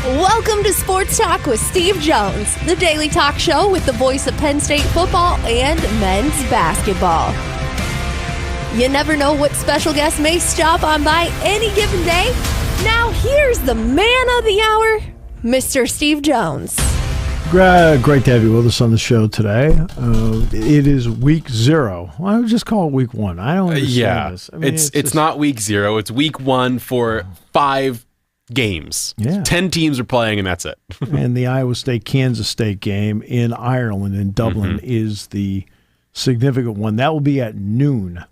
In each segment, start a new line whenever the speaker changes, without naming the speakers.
Welcome to Sports Talk with Steve Jones, the daily talk show with the voice of Penn State football and men's basketball. You never know what special guest may stop on by any given day. Now here's the man of the hour, Mr. Steve Jones.
Great to have you with us on the show today. It is week 0. I would just call it week 1. I don't understand this. I mean,
it's not week 0. It's week 1 for 5 games.
Yeah.
10 teams are playing, and that's it.
And the Iowa State-Kansas State game in Ireland, in Dublin, is the significant one. That will be at noon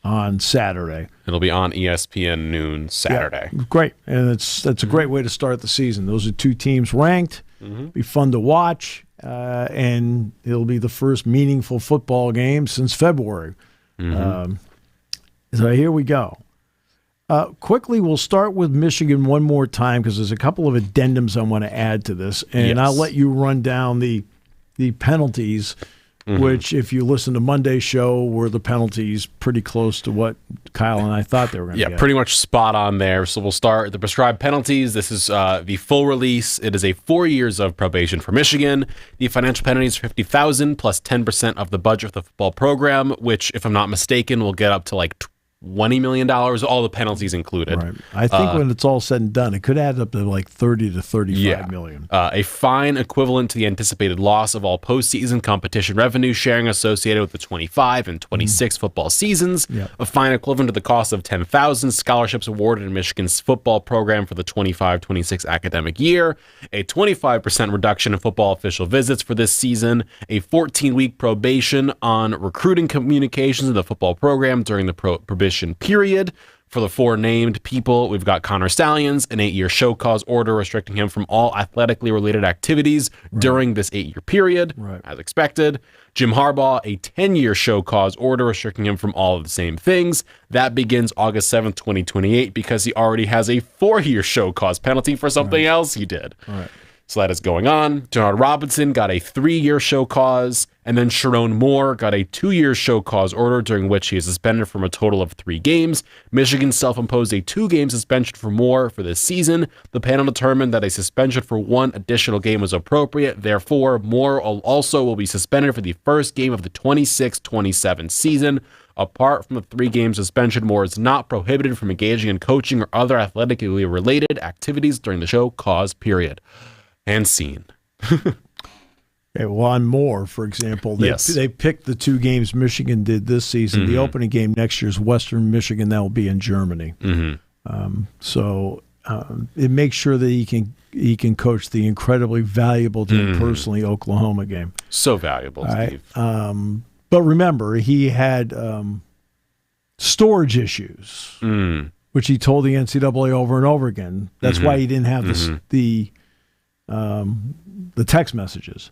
on Saturday.
It'll be on ESPN noon Saturday.
Yeah, great. And that's a great way to start the season. Those are 2 teams ranked. Be fun to watch, and it'll be the first meaningful football game since February. So here we go. Quickly, we'll start with Michigan one more time because there's a couple of addendums I want to add to this, and I'll let you run down the penalties, which, if you listen to Monday's show, were the penalties pretty close to what Kyle and I thought they were going to be.
Yeah, pretty much spot on there. So we'll start with the prescribed penalties. This is the full release. It is a 4 years of probation for Michigan. The financial penalties are $50,000 plus 10% of the budget of the football program, which, if I'm not mistaken, will get up to like $20 million, all the penalties included.
Right. I think when it's all said and done, it could add up to like 30 to 35 million.
A fine equivalent to the anticipated loss of all postseason competition revenue sharing associated with the 25 and 26 football seasons. A fine equivalent to the cost of 10,000 scholarships awarded in Michigan's football program for the 25-26 academic year. A 25% reduction in football official visits for this season. A 14-week probation on recruiting communications in the football program during the probation period. For the 4 named people, we've got Connor Stallions, an 8-year show cause order restricting him from all athletically related activities during this 8-year period, as expected. Jim Harbaugh, a 10-year show cause order restricting him from all of the same things. That begins August 7th, 2028, because he already has a 4-year show cause penalty for something else he did. So that is going on. Denard Robinson got a 3-year show cause, and then Sharon Moore got a 2-year show cause order during which he is suspended from a total of 3 games. Michigan self-imposed a 2-game suspension for Moore for this season. The panel determined that a suspension for 1 additional game was appropriate. Therefore, Moore also will be suspended for the first game of the 26-27 season. Apart from the 3-game suspension, Moore is not prohibited from engaging in coaching or other athletically related activities during the show cause period. And scene.
Okay, well, on Moore, for example, they picked the 2 games Michigan did this season. The opening game next year is Western Michigan. That will be in Germany. So it makes sure that he can coach the incredibly valuable to him personally Oklahoma game.
So valuable, Steve.
But remember, he had storage issues, which he told the NCAA over and over again. That's why he didn't have the text messages.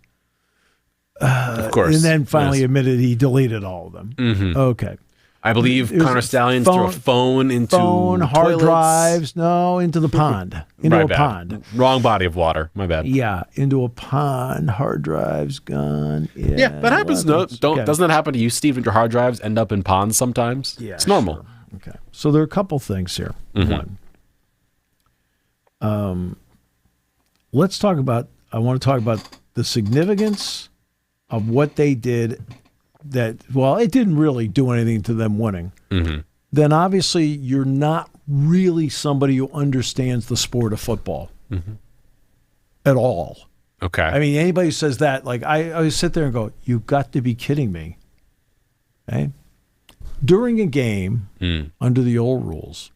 Of course.
And then finally admitted he deleted all of them. Okay.
I believe Connor Stallions threw a phone into
hard
toilets.
Drives. No, into the pond. Into a pond.
Wrong body of water. My bad.
Yeah, into a pond. Hard drives gone.
Yeah, that happens. Doesn't that happen to you, Steve? Your hard drives end up in ponds sometimes?
Yeah,
it's normal.
Sure. Okay. So there are a couple things here. One. I want to talk about the significance of what they did that, well, it didn't really do anything to them winning. Then obviously you're not really somebody who understands the sport of football at all.
Okay.
I mean, anybody who says that, like, I always sit there and go, you've got to be kidding me. Okay? During a game, under the old rules,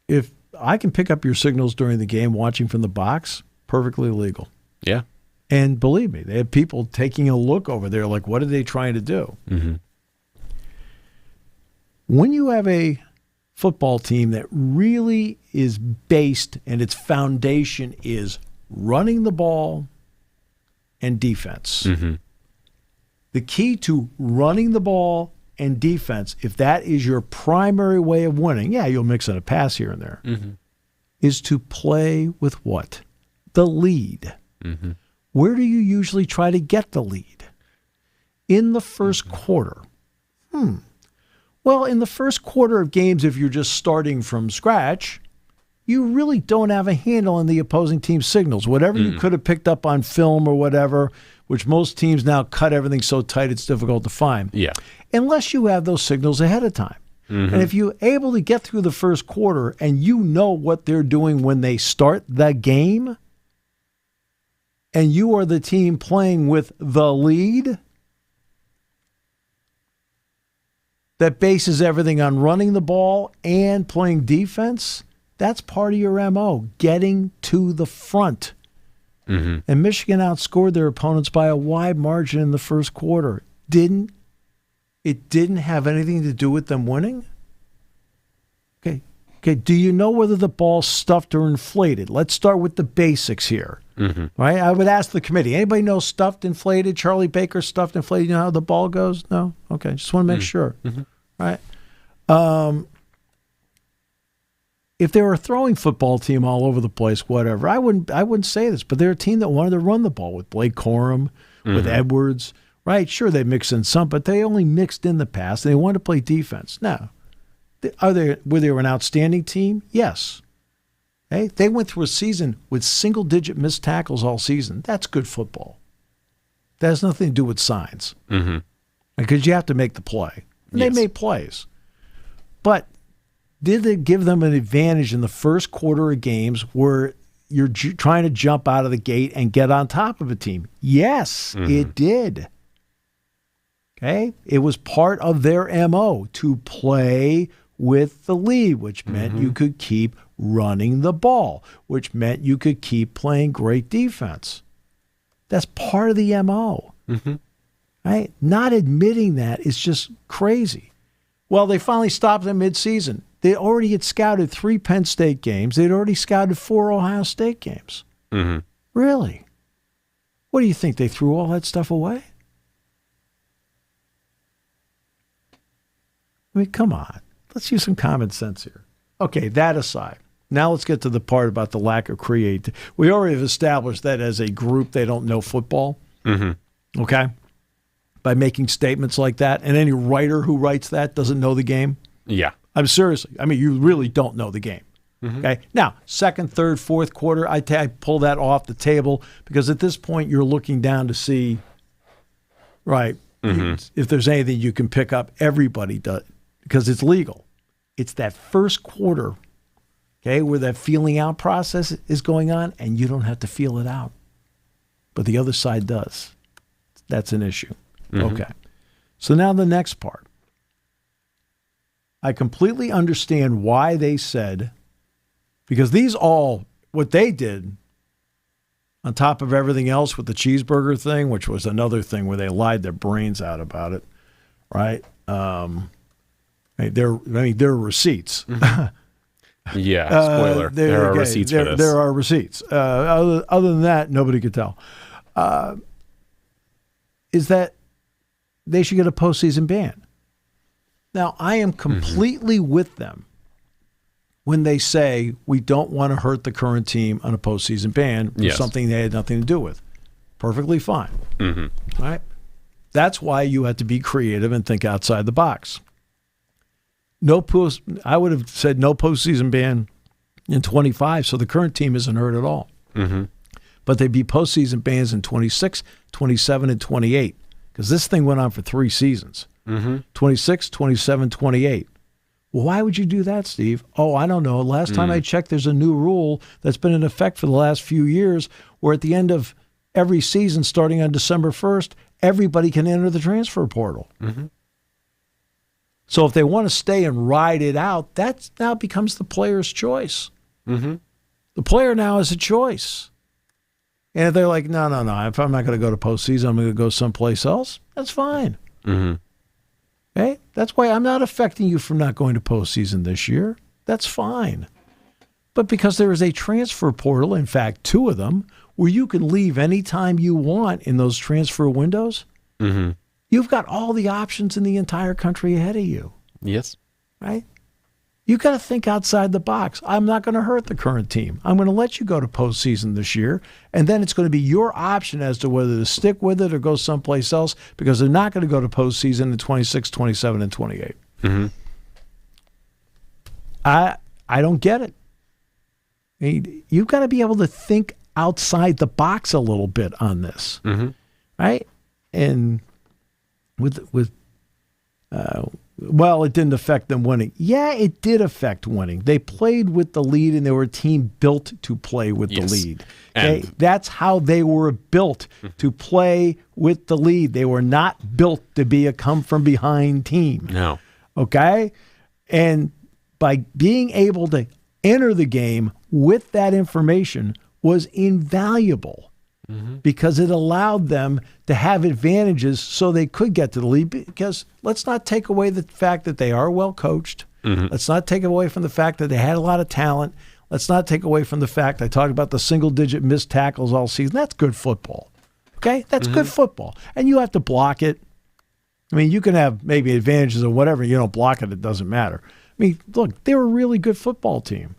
if I can pick up your signals during the game watching from the box, perfectly legal.
Yeah.
And believe me, they have people taking a look over there like, what are they trying to do? When you have a football team that really is based and its foundation is running the ball and defense, the key to running the ball and defense, if that is your primary way of winning, you'll mix in a pass here and there, is to play with what? The lead. Where do you usually try to get the lead? In the first quarter. Well, in the first quarter of games, if you're just starting from scratch, you really don't have a handle on the opposing team's signals. Whatever you could have picked up on film or whatever, which most teams now cut everything so tight it's difficult to find.
Yeah.
Unless you have those signals ahead of time. And if you're able to get through the first quarter and you know what they're doing when they start the game, and you are the team playing with the lead that bases everything on running the ball and playing defense, that's part of your MO, getting to the front. And Michigan outscored their opponents by a wide margin in the first quarter. It didn't have anything to do with them winning? Okay. Do you know whether the ball's stuffed or inflated? Let's start with the basics here. Right? I would ask the committee, anybody know stuffed, inflated? Charlie Baker stuffed, inflated? You know how the ball goes? No? Okay. Just want to make sure. Right? If they were a throwing football team all over the place, whatever, I wouldn't say this, but they're a team that wanted to run the ball with Blake Corum, with Edwards. Right, sure, they mixed in some, but they only mixed in the pass. They wanted to play defense. Now, were they an outstanding team? Yes. Hey, they went through a season with single-digit missed tackles all season. That's good football. That has nothing to do with signs. Because you have to make the play. And they made plays. But did it give them an advantage in the first quarter of games where you're trying to jump out of the gate and get on top of a team? Yes, it did. Okay, it was part of their MO to play with the lead, which meant you could keep running the ball, which meant you could keep playing great defense. That's part of the MO. Right? Not admitting that is just crazy. Well, they finally stopped them midseason. They already had scouted 3 Penn State games. They'd already scouted 4 Ohio State games. Really? What do you think? They threw all that stuff away? I mean, come on. Let's use some common sense here. Okay, that aside. Now let's get to the part about the lack of creativity. We already have established that as a group, they don't know football. Okay? By making statements like that. And any writer who writes that doesn't know the game.
Yeah.
I'm seriously. I mean, you really don't know the game. Okay? Now, second, third, fourth quarter, I pull that off the table because at this point you're looking down to see, right, if there's anything you can pick up. Everybody does. Because it's legal. It's that first quarter, okay, where that feeling out process is going on, and you don't have to feel it out. But the other side does. That's an issue. Okay. So now the next part. I completely understand why they said, because what they did, on top of everything else with the cheeseburger thing, which was another thing where they lied their brains out about it, right? There are receipts.
Yeah, spoiler. There are receipts for this.
There are receipts. Other than that, nobody could tell. Is that they should get a postseason ban. Now, I am completely with them when they say we don't want to hurt the current team on a postseason ban for something they had nothing to do with. Perfectly fine. Right? That's why you have to be creative and think outside the box. I would have said no postseason ban in 25, so the current team isn't hurt at all. But they'd be postseason bans in 26, 27, and 28, because this thing went on for 3 seasons. 26, 27, 28. Well, why would you do that, Steve? Oh, I don't know. Last time I checked, there's a new rule that's been in effect for the last few years where at the end of every season, starting on December 1st, everybody can enter the transfer portal. So if they want to stay and ride it out, that now becomes the player's choice. The player now has a choice. And if they're like, no, if I'm not going to go to postseason, I'm going to go someplace else, that's fine. Okay? That's why I'm not affecting you from not going to postseason this year. That's fine. But because there is a transfer portal, in fact, 2 of them, where you can leave anytime you want in those transfer windows, you've got all the options in the entire country ahead of you.
Yes.
Right? You've got to think outside the box. I'm not going to hurt the current team. I'm going to let you go to postseason this year, and then it's going to be your option as to whether to stick with it or go someplace else because they're not going to go to postseason in 26, 27, and 28. I don't get it. I mean, you've got to be able to think outside the box a little bit on this, right? And well, it didn't affect them winning. Yeah, it did affect winning. They played with the lead, and they were a team built to play with the lead. Okay? That's how they were built, to play with the lead. They were not built to be a come-from-behind team.
No.
Okay? And by being able to enter the game with that information was invaluable. Because it allowed them to have advantages so they could get to the lead. Because let's not take away the fact that they are well coached. Let's not take away from the fact that they had a lot of talent. Let's not take away from the fact I talked about the single-digit missed tackles all season. That's good football. Okay? That's good football. And you have to block it. I mean, you can have maybe advantages or whatever. You don't block it, it doesn't matter. I mean, look, they're a really good football team.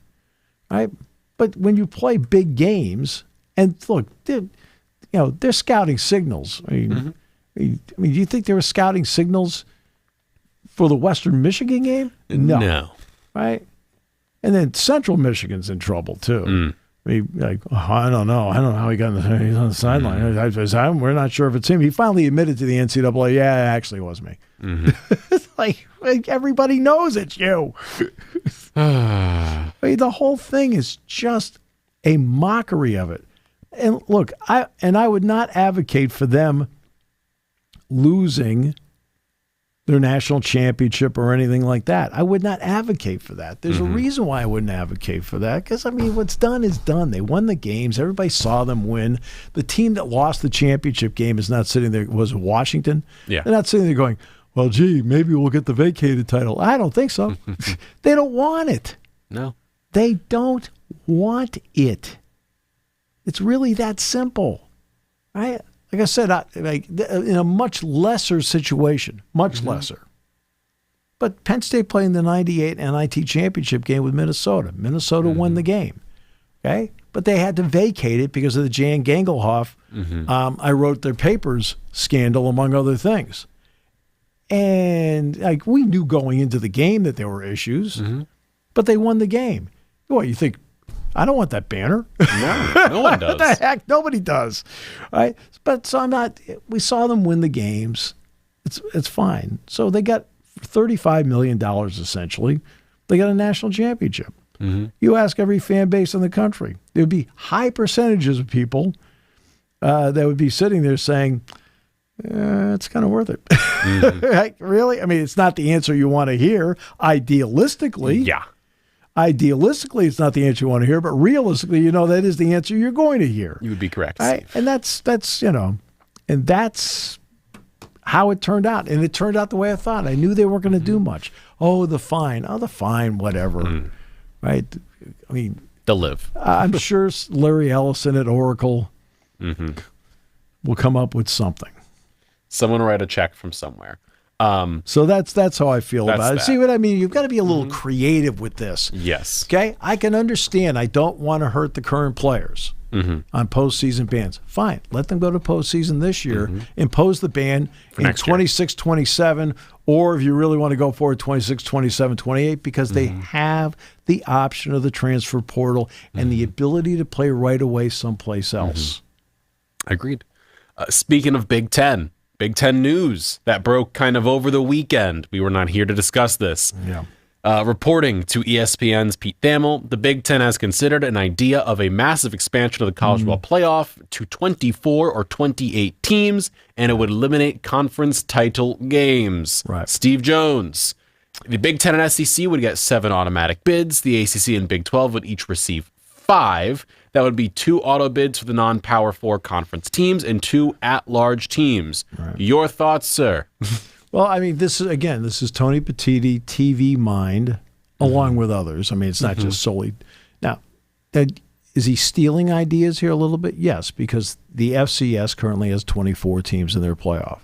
Right? But when you play big games, and look, they're scouting signals. I mean, do you think they were scouting signals for the Western Michigan game? No. Right? And then Central Michigan's in trouble, too. I mean, I don't know. I don't know how he's on the sideline. We're not sure if it's him. He finally admitted to the NCAA, yeah, it actually was me. It's like everybody knows it's you. I mean, the whole thing is just a mockery of it. And look, I would not advocate for them losing their national championship or anything like that. I would not advocate for that. There's a reason why I wouldn't advocate for that, because, I mean, what's done is done. They won the games. Everybody saw them win. The team that lost the championship game is not sitting there. Was it Washington?
Yeah.
They're not sitting there going, well, gee, maybe we'll get the vacated title. I don't think so. They don't want it.
No.
They don't want it. It's really that simple, right? Like I said, in a much lesser situation, much lesser. But Penn State played in the 98 NIT championship game with Minnesota. Minnesota won the game, okay? But they had to vacate it because of the Jan Gangelhoff, I wrote their papers scandal, among other things. And we knew going into the game that there were issues, but they won the game. What, you think, I don't want that banner. No one does. What the heck? Nobody does. Right? But so we saw them win the games. It's fine. So they got $35 million essentially. They got a national championship. You ask every fan base in the country, there would be high percentages of people that would be sitting there saying, it's kind of worth it. Like, really? I mean, it's not the answer you want to hear. Idealistically. Yeah. Idealistically, it's not the answer you want to hear, but realistically, that is the answer you're going to hear.
You would be correct.
Right? And that's and that's how it turned out. And it turned out the way I thought. I knew they weren't going to do much. Oh, the fine, whatever. Right? I mean,
they'll live.
I'm sure Larry Ellison at Oracle will come up with something.
Someone will write a check from somewhere.
So that's how I feel about it. See what I mean? You've got to be a little creative with this.
Yes.
Okay? I can understand. I don't want to hurt the current players on postseason bans. Fine. Let them go to postseason this year. Impose the ban in 26-27, or if you really want to go forward, 26-27-28, because they have the option of the transfer portal and the ability to play right away someplace else.
Agreed. Speaking of Big Ten news that broke kind of over the weekend. We were not here to discuss this.
Yeah.
Reporting to ESPN's Pete Thamel, the Big Ten has considered an idea of a massive expansion of the college football playoff to 24 or 28 teams, and it would eliminate conference title games.
Right.
Steve Jones. The Big Ten and SEC would get 7 automatic bids. The ACC and Big 12 would each receive 5. That would be 2 auto bids for the non-Power 4 conference teams and 2 at-large teams. Right. Your thoughts, sir?
Well, I mean, this is Tony Petitti, TV mind, along with others. I mean, it's not just solely. Now, is he stealing ideas here a little bit? Yes, because the FCS currently has 24 teams in their playoff.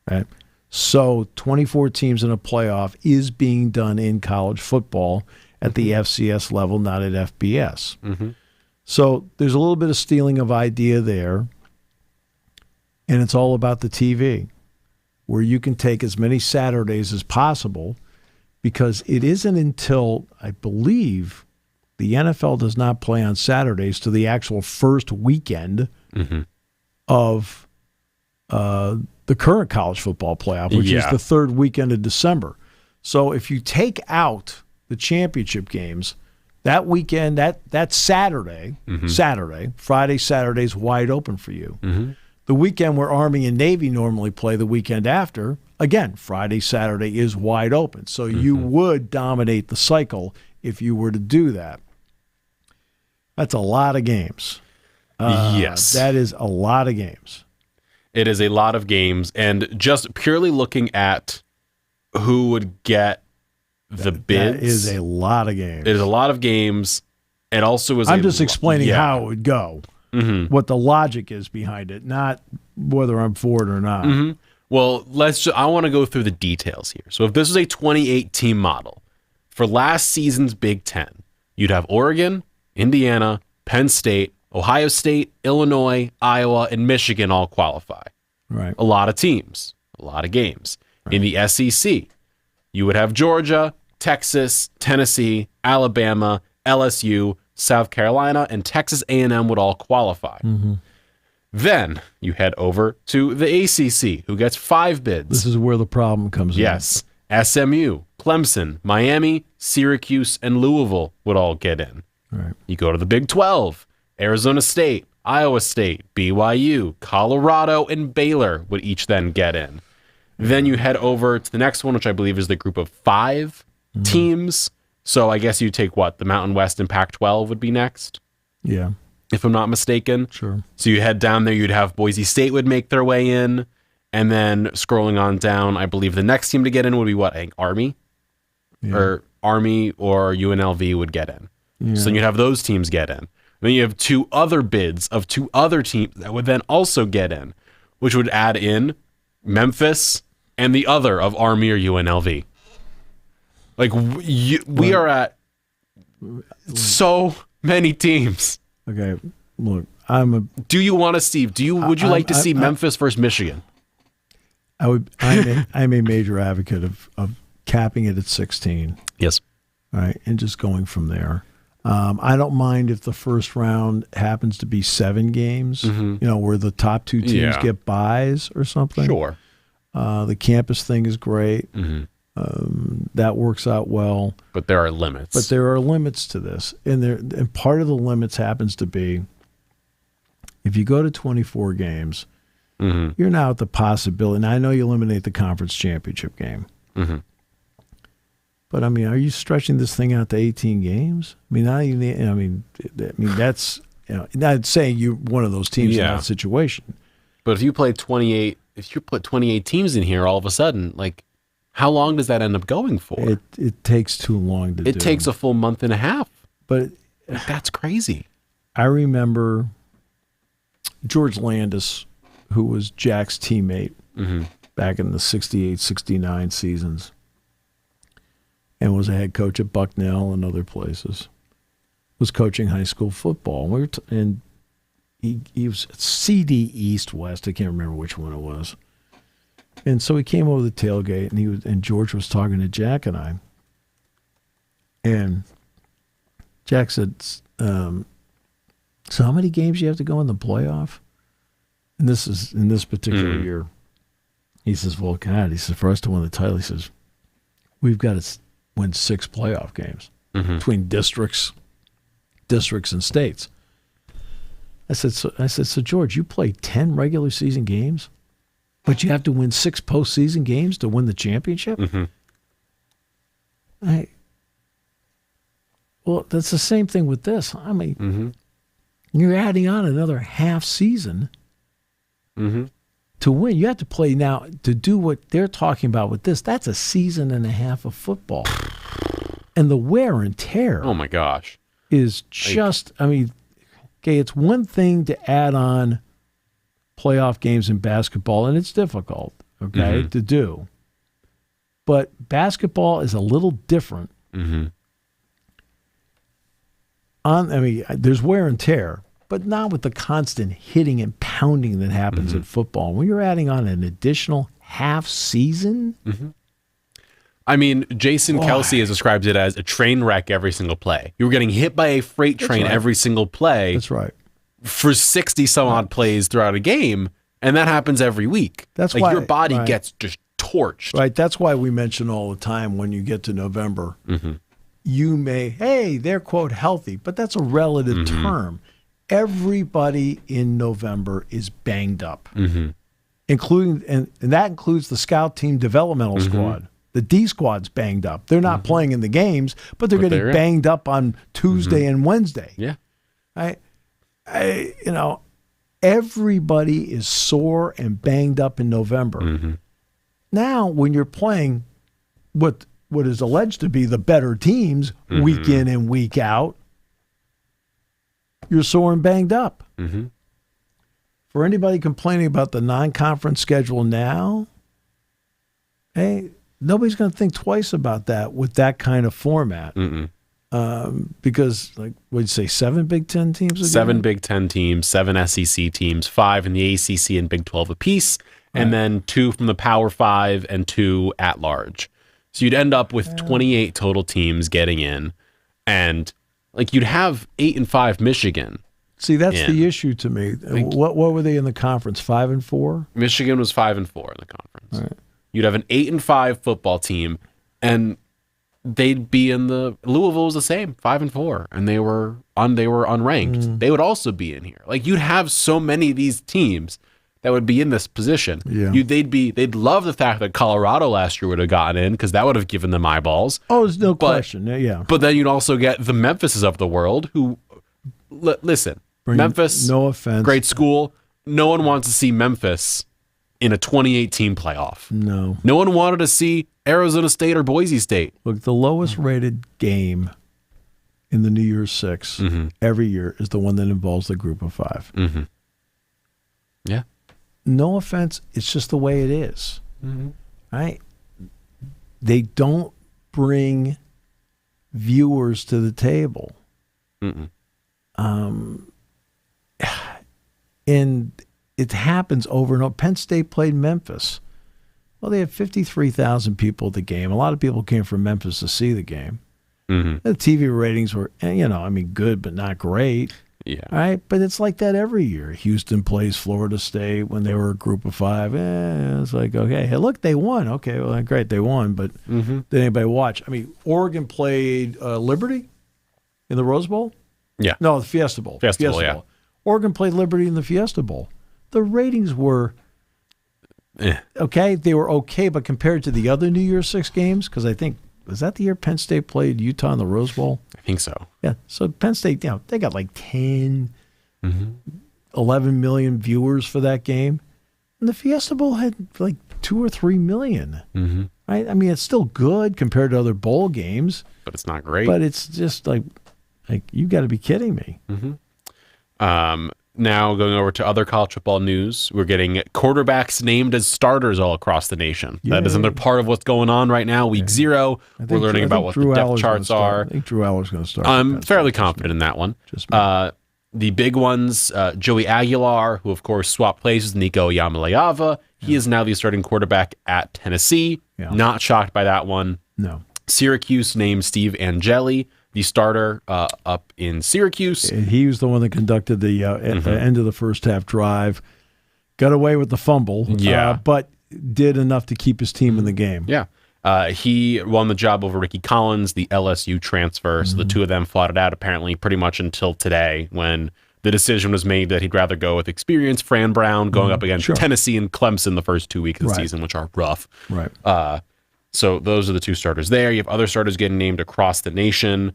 Right? So 24 teams in a playoff is being done in college football at the FCS level, not at FBS. So there's a little bit of stealing of idea there, and it's all about the TV, where you can take as many Saturdays as possible, because it isn't until, I believe, the NFL does not play on Saturdays to the actual first weekend of the current college football playoff, which is the third weekend of December. So if you take out the championship games, that weekend, that Saturday, Friday, Saturday's wide open for you. The weekend where Army and Navy normally play the weekend after, again, Friday, Saturday is wide open. So you would dominate the cycle if you were to do that. That's a lot of games.
Yes.
That is a lot of games.
It is a lot of games. And just purely looking at who would get the bids.
That is a lot of games.
It is a lot of games. It also is
I'm just explaining how it would go, what the logic is behind it, not whether I'm for it or not.
Well, I want to go through the details here. So if this was a 28-team model, for last season's Big Ten, you'd have Oregon, Indiana, Penn State, Ohio State, Illinois, Iowa, and Michigan all qualify.
Right.
A lot of teams, a lot of games. Right. In the SEC, you would have Georgia, Texas, Tennessee, Alabama, LSU, South Carolina, and Texas A&M would all qualify. Then you head over to the ACC, who gets 5 bids.
This is where the problem comes in.
Yes. SMU, Clemson, Miami, Syracuse, and Louisville would all get in.
Right.
You go to the Big 12. Arizona State, Iowa State, BYU, Colorado, and Baylor would each then get in. Then you head over to the next one, which I believe is the group of 5 teams. So I guess you take what? The Mountain West and Pac-12 would be next?
Yeah.
If I'm not mistaken.
Sure.
So you head down there, you'd have Boise State would make their way in. And then scrolling on down, I believe the next team to get in would be what? I think Army?
Yeah.
Or Army or UNLV would get in.
Yeah.
So you'd have those teams get in. Then you have 2 other bids of 2 other teams that would then also get in, which would add in Memphis and the other of Army or UNLV. Like, we are at so many team.
Okay, look,
Do you want to, Steve? Would you like to see Memphis versus Michigan?
I'm a major advocate of capping it at 16.
Yes.
All right, and just going from there. I don't mind if the first round happens to be 7 games, where the top 2 teams get buys or something.
Sure.
The campus thing is great. That works out well.
But there are limits.
But there are limits to this. And part of the limits happens to be if you go to 24 games, you're now at the possibility. And I know you eliminate the conference championship game. But I mean, are you stretching this thing out to 18 games? I mean, that's not saying you're one of those teams in that situation.
But if you play 28, if you put 28 teams in here, all of a sudden, like, how long does that end up going for?
It takes too long to do.
It takes a full month and a half.
But
that's crazy.
I remember George Landis, who was Jack's teammate back in the 68, 69 seasons, and was a head coach at Bucknell and other places, was coaching high school football. And he was at CD East West. I can't remember which one it was. And so he came over the tailgate, and George was talking to Jack and I. And Jack said, so how many games do you have to go in the playoff? And this is in this particular year. He says, well, God, he says, for us to win the title, he says, we've got to win 6 playoff games between districts and states. I said, so George, you play 10 regular season games, but you have to win 6 postseason games to win the championship? Well, that's the same thing with this. I mean, you're adding on another half season to win. You have to play now to do what they're talking about with this. That's a season and a half of football. And the wear and tear.
Oh, my gosh.
Is just, okay, it's one thing to add on playoff games in basketball, and it's difficult, to do. But basketball is a little different. There's wear and tear, but not with the constant hitting and pounding that happens in football. When you're adding on an additional half season,
I mean, Jason Kelsey has described it as a train wreck every single play. You were getting hit by a freight train every single play.
That's right.
For 60 some odd plays throughout a game, and that happens every week.
That's
like
why
your body gets just torched.
Right. That's why we mention all the time when you get to November, you may, hey, they're quote healthy, but that's a relative term. Everybody in November is banged up, including and that includes the scout team developmental squad. The D squad's banged up. They're not playing in the games, but they're getting banged up on Tuesday and Wednesday.
Yeah.
Everybody is sore and banged up in November. Now, when you're playing what is alleged to be the better teams week in and week out, you're sore and banged up. For anybody complaining about the non-conference schedule now, hey, nobody's going to think twice about that with that kind of format. Because, like, what did you say, 7 Big Ten teams again?
7 Big Ten teams, 7 SEC teams, 5 in the ACC and Big 12 apiece, and then 2 from the Power 5 and 2 at large. So you'd end up with 28 total teams getting in, and like you'd have 8 and 5 Michigan.
See, that's the issue to me. Like, what were they in the conference? 5 and 4?
Michigan was 5 and 4 in the conference. Right. You'd have an 8 and 5 football team, and they'd be in the Louisville was the same, 5 and 4, and they were unranked. They would also be in here. Like you'd have so many of these teams that would be in this position.
Yeah.
They'd love the fact that Colorado last year would have gotten in because that would have given them eyeballs.
Oh, there's no question. Yeah.
But then you'd also get the Memphises of the world who, listen, Memphis,
no offense,
great school. No one wants to see Memphis in a 2018 playoff.
No.
No one wanted to see Arizona State or Boise State.
Look, the lowest rated game in the New Year's Six every year is the one that involves the group of 5.
Yeah.
No offense, it's just the way it is. Right? They don't bring viewers to the table. And it happens over and over. Penn State played Memphis. Well, they had 53,000 people at the game. A lot of people came from Memphis to see the game. The TV ratings were, good, but not great.
Yeah.
All right. But it's like that every year. Houston plays Florida State when they were a group of 5. It's like, okay, hey, look, they won. Okay, well, great, they won. But did anybody watch? I mean, Oregon played Liberty in the Rose Bowl?
Yeah.
No, the Fiesta Bowl.
Fiesta Bowl, yeah.
Oregon played Liberty in the Fiesta Bowl. The ratings were okay. They were okay, but compared to the other New Year's Six games, because I think, was that the year Penn State played Utah in the Rose Bowl?
I think so.
Yeah. So Penn State, they got like 10, 11 million viewers for that game. And the Fiesta Bowl had like 2 or 3 million. Right? I mean, it's still good compared to other bowl games.
But it's not great.
But it's just like you got to be kidding me.
Now going over to other college football news, we're getting quarterbacks named as starters all across the nation.
Yeah.
That is another part of what's going on right now. Week 0, we're learning about what the depth charts are.
I think Drew Aller's going to start.
I'm fairly confident in that one. The big ones, Joey Aguilar, who of course swapped places with Nico Yamaleava. He is now the starting quarterback at Tennessee. Not shocked by that one.
No.
Syracuse named Steve Angeli the starter up in Syracuse.
He was the one that conducted the end of the first half drive. Got away with the fumble, but did enough to keep his team in the game.
Yeah. He won the job over Ricky Collins, the LSU transfer. So the two of them fought it out apparently pretty much until today when the decision was made that he'd rather go with experienced Fran Brown going up against Tennessee and Clemson the first 2 weeks of the season, which are rough.
Right.
So those are the two starters there. You have other starters getting named across the nation.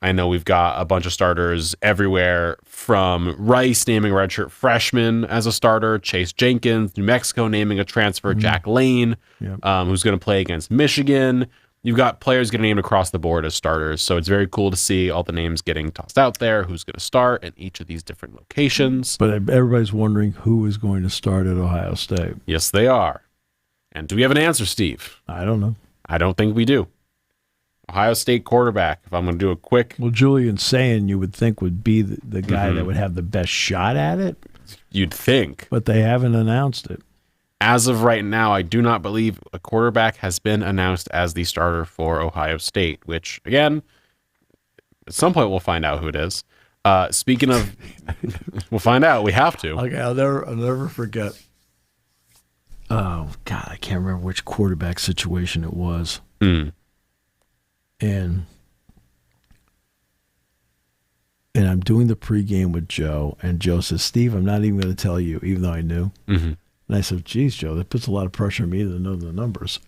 I know we've got a bunch of starters everywhere, from Rice naming a redshirt freshman as a starter, Chase Jenkins, New Mexico naming a transfer, Jack Lane, who's going to play against Michigan. You've got players getting named across the board as starters, so it's very cool to see all the names getting tossed out there, who's going to start in each of these different locations.
But everybody's wondering who is going to start at Ohio State.
Yes, they are. And do we have an answer, Steve?
I don't know.
I don't think we do. Ohio State quarterback, if I'm going to do a quick...
Well, Julian Sayin, you would think, would be the guy that would have the best shot at it.
You'd think.
But they haven't announced it.
As of right now, I do not believe a quarterback has been announced as the starter for Ohio State, which, again, at some point we'll find out who it is. Speaking of, we'll find out. We have to.
Okay, I'll never forget. Oh, God, I can't remember which quarterback situation it was. And I'm doing the pregame with Joe, and Joe says, Steve, I'm not even going to tell you, even though I knew. And I said, geez, Joe, that puts a lot of pressure on me to know the numbers.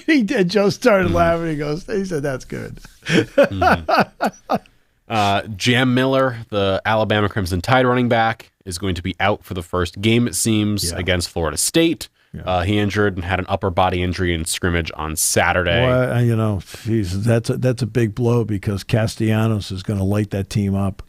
He did. Joe started laughing. He said, that's good.
Jam Miller, the Alabama Crimson Tide running back, is going to be out for the first game, it seems, against Florida State. Yeah. He injured and had an upper body injury in scrimmage on Saturday.
Well, geez, that's a big blow because Castellanos is going to light that team up.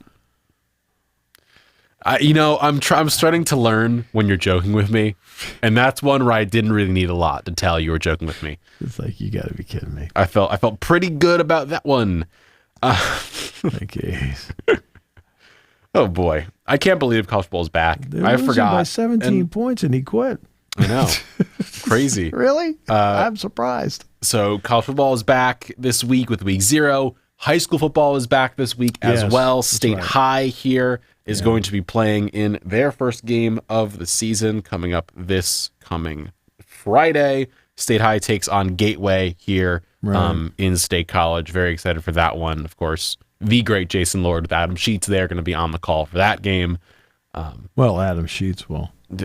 I'm starting to learn when you're joking with me, and that's one where I didn't really need a lot to tell you were joking with me.
It's like, you got to be kidding me.
I felt pretty good about that one.
Okay.
Oh boy, I can't believe college football's back. I forgot
by 17 points, and he quit.
I know, crazy.
Really? I'm surprised.
So college football is back this week with week 0. High school football is back this week as well. State High here is going to be playing in their first game of the season coming up this coming Friday. State High takes on Gateway here in State College. Very excited for that one. Of course, the great Jason Lord with Adam Sheets there going to be on the call for that game.
Well, Adam Sheets will. It's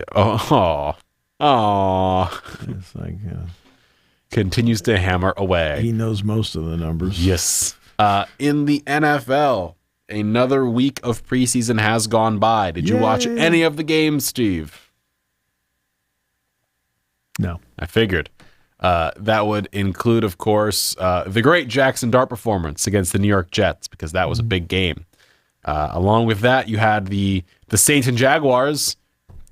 like
continues to hammer away.
He knows most of the numbers.
Yes. In the NFL, another week of preseason has gone by. Did you watch any of the games, Steve?
No.
I figured. That would include, of course, the great Jackson Dart performance against the New York Jets, because that was a big game. Along with that, you had the Saints and Jaguars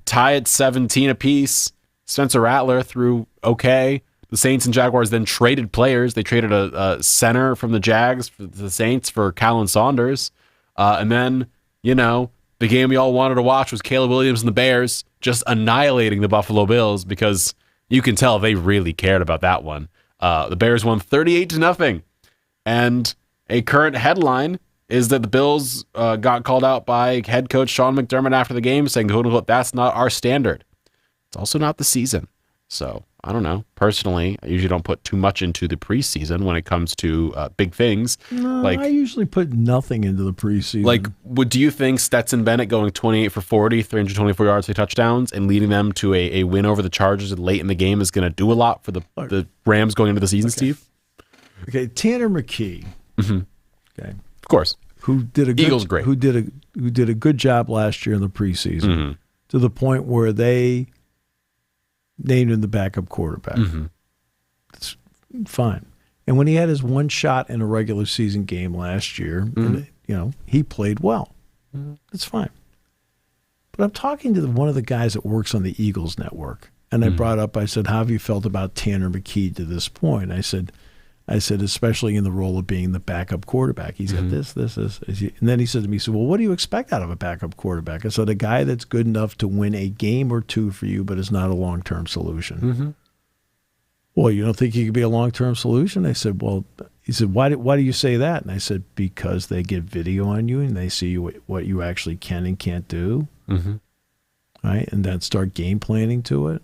tie at 17 apiece. Spencer Rattler threw okay. The Saints and Jaguars then traded players. They traded a center from the Jags for the Saints for Callan Saunders. And then, the game we all wanted to watch was Caleb Williams and the Bears just annihilating the Buffalo Bills, because you can tell they really cared about that one. The Bears won 38-0. And a current headline is that the Bills got called out by head coach Sean McDermott after the game, saying, quote unquote, that's not our standard. It's also not the season. So, I don't know. Personally, I usually don't put too much into the preseason when it comes to big things.
No, I usually put nothing into the preseason.
Do you think Stetson Bennett going 28 for 40, 324 yards, 3 touchdowns, and leading them to a win over the Chargers late in the game is going to do a lot for the Rams going into the season, Steve?
Okay, Tanner McKee.
Mm-hmm.
Okay,
of course.
Who did a good,
Eagles great.
Who did a good job last year in the preseason to the point where they named him the backup quarterback. It's fine. And when he had his one shot in a regular season game last year, he played well. It's fine. But I'm talking to one of the guys that works on the Eagles network, and I said, how have you felt about Tanner McKee to this point? I said, especially in the role of being the backup quarterback. He's got this. And then he said to me, well, what do you expect out of a backup quarterback? I said, a guy that's good enough to win a game or two for you, but is not a long-term solution. Well, you don't think he could be a long-term solution? I said, he said, why do you say that? And I said, because they get video on you and they see what you actually can and can't do. Right? And then start game planning to it.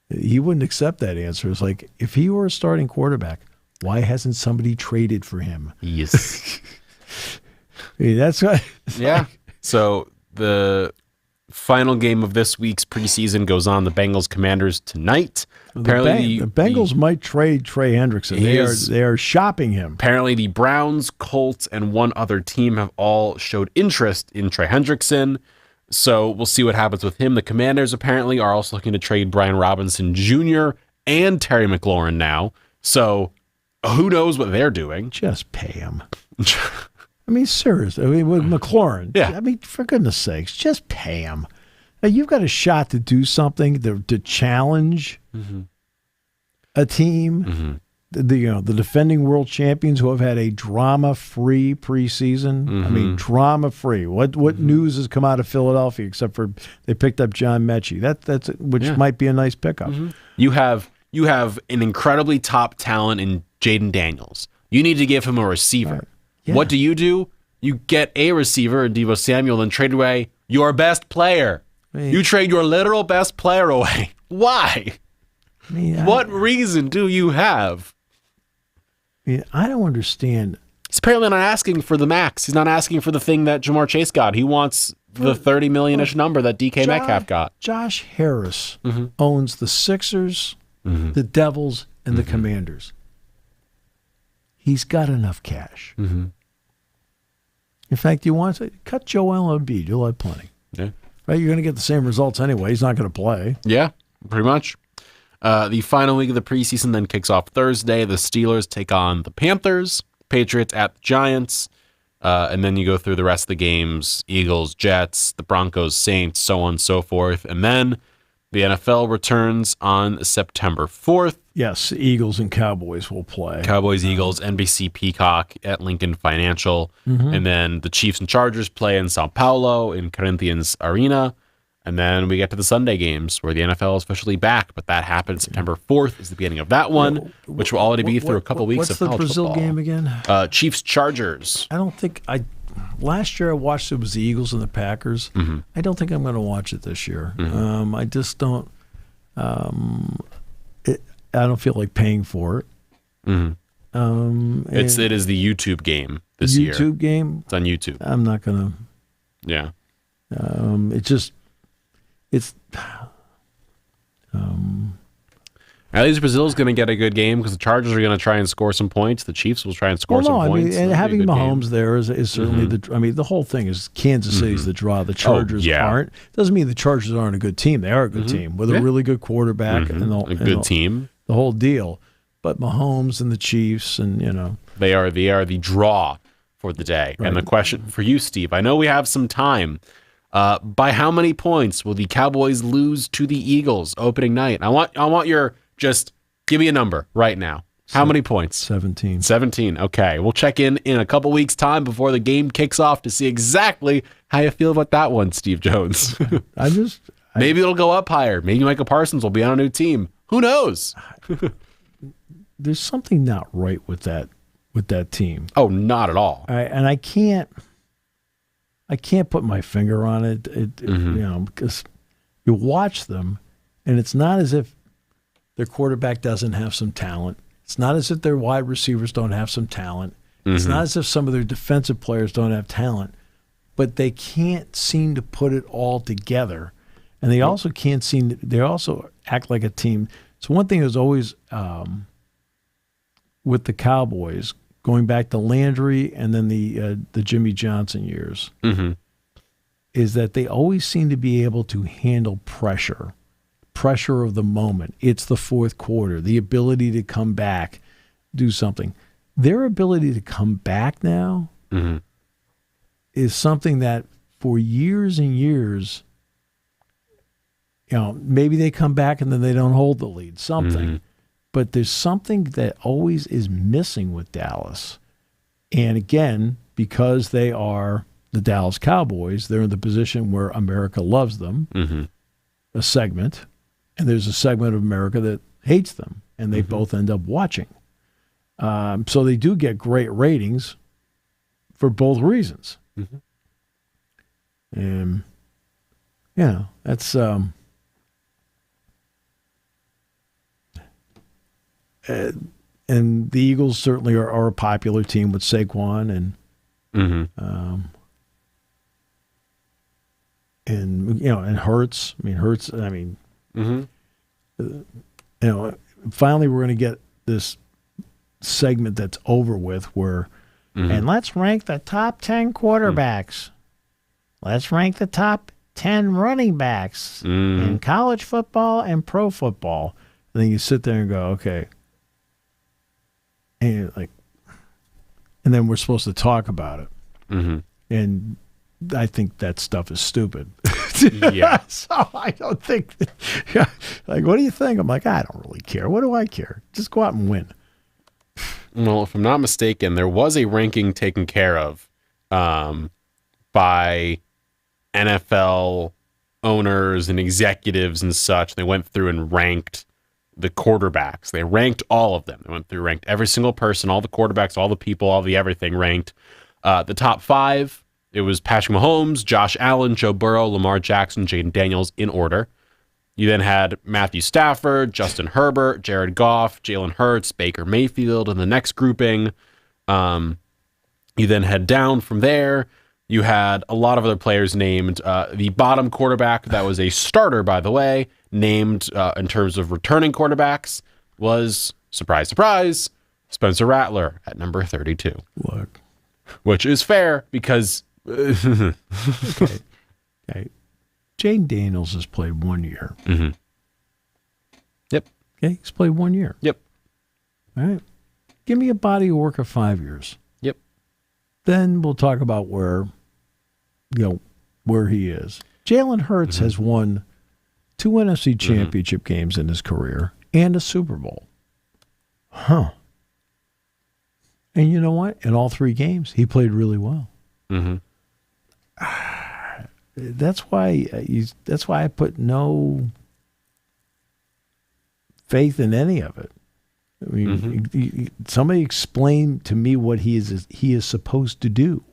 He wouldn't accept that answer. It's like, if he were a starting quarterback, why hasn't somebody traded for him?
Yes.
That's right.
Yeah. So the final game of this week's preseason goes on the Bengals-Commanders tonight.
Apparently, the Bengals might trade Trey Hendrickson. They are shopping him.
Apparently, the Browns, Colts, and one other team have all showed interest in Trey Hendrickson. So we'll see what happens with him. The Commanders apparently are also looking to trade Brian Robinson Jr. and Terry McLaurin now. So who knows what they're doing?
Just pay him. I mean, seriously. With McLaurin.
Yeah.
I mean, for goodness sakes, just pay him. Now, you've got a shot to do something to challenge a team. the defending world champions who have had a drama-free preseason. I mean, drama-free. What news has come out of Philadelphia except for they picked up John Mechie? Which might be a nice pickup.
You have an incredibly top talent in Jaden Daniels. You need to give him a receiver.
Right. Yeah.
What do? You get a receiver in Deebo Samuel and trade away your best player. You trade your literal best player away. Why? What reason do you have?
I don't understand.
He's apparently not asking for the max. He's not asking for the thing that Jamar Chase got. He wants the $30 million-ish number that DK Metcalf got.
Josh Harris owns the Sixers, the Devils, and the Commanders. He's got enough cash. In fact, you want to cut Joel Embiid. You'll have plenty.
Yeah.
Right? You're going to get the same results anyway. He's not going to play.
Yeah, pretty much. The final week of the preseason then kicks off Thursday. The Steelers take on the Panthers, Patriots at the Giants, and then you go through the rest of the games, Eagles, Jets, the Broncos, Saints, so on and so forth. And then the NFL returns on September 4th.
Yes, Eagles and Cowboys will play.
Cowboys, Eagles, NBC Peacock at Lincoln Financial. And then the Chiefs and Chargers play in Sao Paulo in Corinthians Arena. And then we get to the Sunday games where the NFL is officially back, but that happens September 4th is the beginning of that one, which will already be through a couple weeks of college football.
What's the Brazil game again?
Chiefs Chargers.
I don't think last year I watched it was the Eagles and the Packers. I don't think I'm going to watch it this year. I just don't. I don't feel like paying for it.
It is the YouTube game this year.
YouTube game.
It's on YouTube.
I'm not going to.
Yeah. At least Brazil's going to get a good game because the Chargers are going to try and score some points. The Chiefs will try and score some points.
And having Mahomes there is certainly the whole thing is Kansas City's the draw. The Chargers aren't. Doesn't mean the Chargers aren't a good team. They are a good team with a really good quarterback and
a good team.
The whole deal. But Mahomes and the Chiefs and
they are the draw for the day. Right. And the question for you, Steve, I know we have some time. By how many points will the Cowboys lose to the Eagles opening night? I want your just give me a number right now. How many points?
17.
17. Okay. We'll check in a couple weeks' time before the game kicks off to see exactly how you feel about that one, Steve Jones. Maybe it'll go up higher. Maybe Micah Parsons will be on a new team. Who knows?
There's something not right with that team.
Oh, not at all.
And I can't put my finger on it. Because you watch them, and it's not as if their quarterback doesn't have some talent. It's not as if their wide receivers don't have some talent. It's not as if some of their defensive players don't have talent, but they can't seem to put it all together. And they also they also act like a team. So one thing is always with the Cowboys, going back to Landry and then the Jimmy Johnson years, is that they always seem to be able to handle pressure of the moment. It's the fourth quarter, the ability to come back, do something. Their ability to come back now is something that for years and years, maybe they come back and then they don't hold the lead, something. But there's something that always is missing with Dallas. And again, because they are the Dallas Cowboys, they're in the position where America loves them, a segment, and there's a segment of America that hates them, and they both end up watching. So they do get great ratings for both reasons. And, that's... and the Eagles certainly are a popular team with Saquon and Hurts. Finally we're going to get this segment that's over with where, and let's rank the top 10 quarterbacks. Let's rank the top 10 running backs in college football and pro football. And then you sit there and go, okay. And then we're supposed to talk about it. And I think that stuff is stupid.
Yeah.
So I don't think what do you think? I'm like, I don't really care. What do I care? Just go out and win.
Well, if I'm not mistaken, there was a ranking taken care of by NFL owners and executives and such. They went through and ranked the quarterbacks. They ranked all of them. They went through, ranked every single person, all the quarterbacks, all the people, all the everything ranked. The top 5, it was Patrick Mahomes, Josh Allen, Joe Burrow, Lamar Jackson, Jaden Daniels in order. You then had Matthew Stafford, Justin Herbert, Jared Goff, Jalen Hurts, Baker Mayfield in the next grouping. You then head down from there. You had a lot of other players named. The bottom quarterback, that was a starter, by the way, named in terms of returning quarterbacks, was, surprise, surprise, Spencer Rattler at number 32.
Look.
Which is fair because...
Okay. Jaden Daniels has played 1 year.
Mm-hmm. Yep.
Okay, he's played 1 year.
Yep.
All right. Give me a body of work of 5 years.
Yep.
Then we'll talk about where he is. Jalen Hurts has won 2 NFC championship games in his career and a Super Bowl. Huh. And you know what? In all 3 games, he played really well.
Mm-hmm.
That's why I put no faith in any of it. I mean, somebody explain to me what he is supposed to do.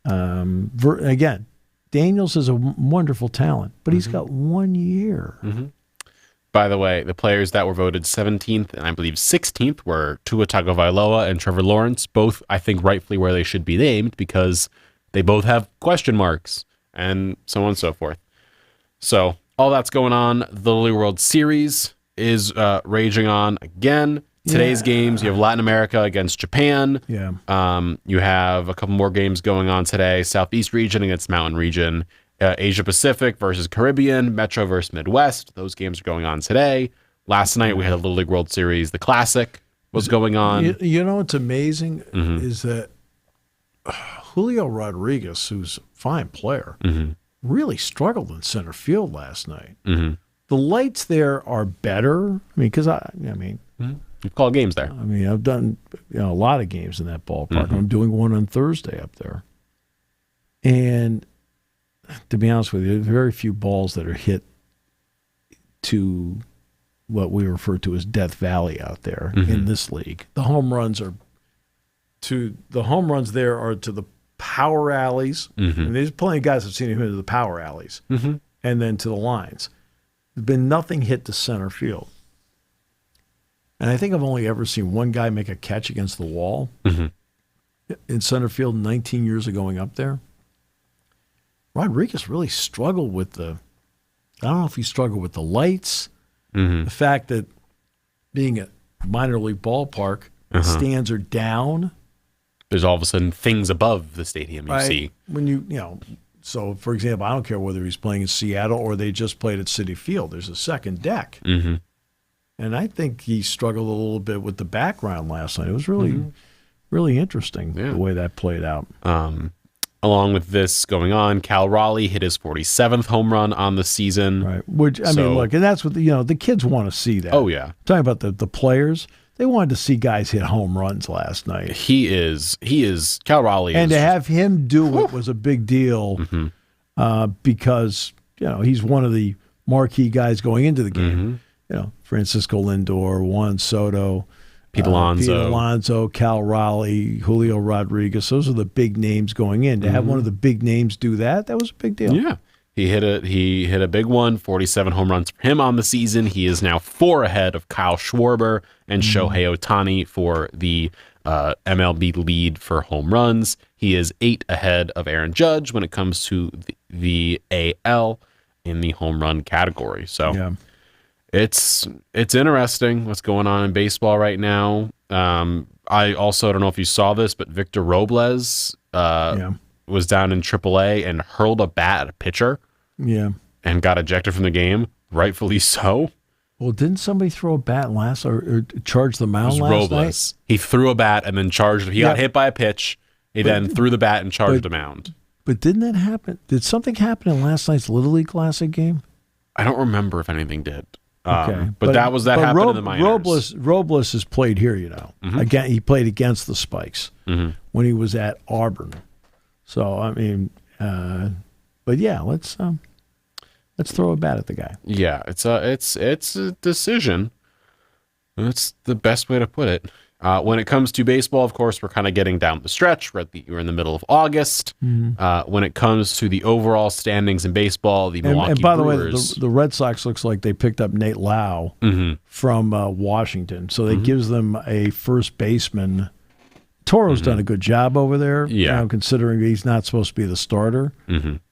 Again, Daniels is a wonderful talent, but he's got 1 year.
By the way, the players that were voted 17th and I believe 16th were Tua Tagovailoa and Trevor Lawrence, both I think rightfully where they should be named because they both have question marks and so on and so forth. So all that's going on. The Lily World Series is raging on again. Today's games, you have Latin America against Japan.
Yeah.
You have a couple more games going on today. Southeast region against Mountain region. Asia Pacific versus Caribbean. Metro versus Midwest. Those games are going on today. Last night we had a Little League World Series. The Classic was going on.
You know what's amazing is that Julio Rodriguez, who's a fine player, really struggled in center field last night. The lights there are better. I mean, because
You've called games there.
I mean, I've done a lot of games in that ballpark. I'm doing one on Thursday up there. And to be honest with you, there are very few balls that are hit to what we refer to as Death Valley out there in this league. The home runs there are to the power alleys. And there's plenty of guys I've seen him into the power alleys. And then to the lines. There's been nothing hit to center field. And I think I've only ever seen one guy make a catch against the wall in center field 19 years of going up there. Rodriguez really struggled with I don't know if he struggled with the lights, the fact that being a minor league ballpark, stands are down.
There's all of a sudden things above the stadium you see.
When so for example, I don't care whether he's playing in Seattle or they just played at Citi Field. There's a second deck. And I think he struggled a little bit with the background last night. It was really, really interesting the way that played out.
Along with this going on, Cal Raleigh hit his 47th home run on the season.
Right. Which, I mean, look, and that's what, the kids want to see that.
Oh, yeah.
I'm talking about the players. They wanted to see guys hit home runs last night.
Cal Raleigh.
And to have him do it was a big deal because, he's one of the marquee guys going into the game. Francisco Lindor, Juan Soto,
Pete Alonso,
Cal Raleigh, Julio Rodriguez. Those are the big names going in. To have one of the big names do that was a big deal.
Yeah. He hit a big one, 47 home runs for him on the season. He is now 4 ahead of Kyle Schwarber and Shohei Ohtani for the MLB lead for home runs. He is 8 ahead of Aaron Judge when it comes to the AL in the home run category. So it's interesting what's going on in baseball right now. I also don't know if you saw this, but Victor Robles was down in AAA and hurled a bat at a pitcher.
Yeah.
And got ejected from the game, rightfully so.
Well, didn't somebody throw a bat or charge the mound last night?
He threw a bat and then charged. He got hit by a pitch. He then threw the bat and charged the mound.
But didn't that happen? Did something happen in last night's Little League Classic game?
I don't remember if anything did.
Okay.
But that happened in the minors.
Robles has played here, Again, he played against the Spikes when he was at Auburn. So I mean, but yeah, let's throw a bat at the guy.
Yeah, it's a decision. That's the best way to put it. When it comes to baseball, of course, we're kind of getting down the stretch. We're in the middle of August. When it comes to the overall standings in baseball, the Milwaukee Brewers.
The way, the Red Sox looks like they picked up Nate Lau from Washington, so that gives them a first baseman. Toro's done a good job over there, considering he's not supposed to be the starter.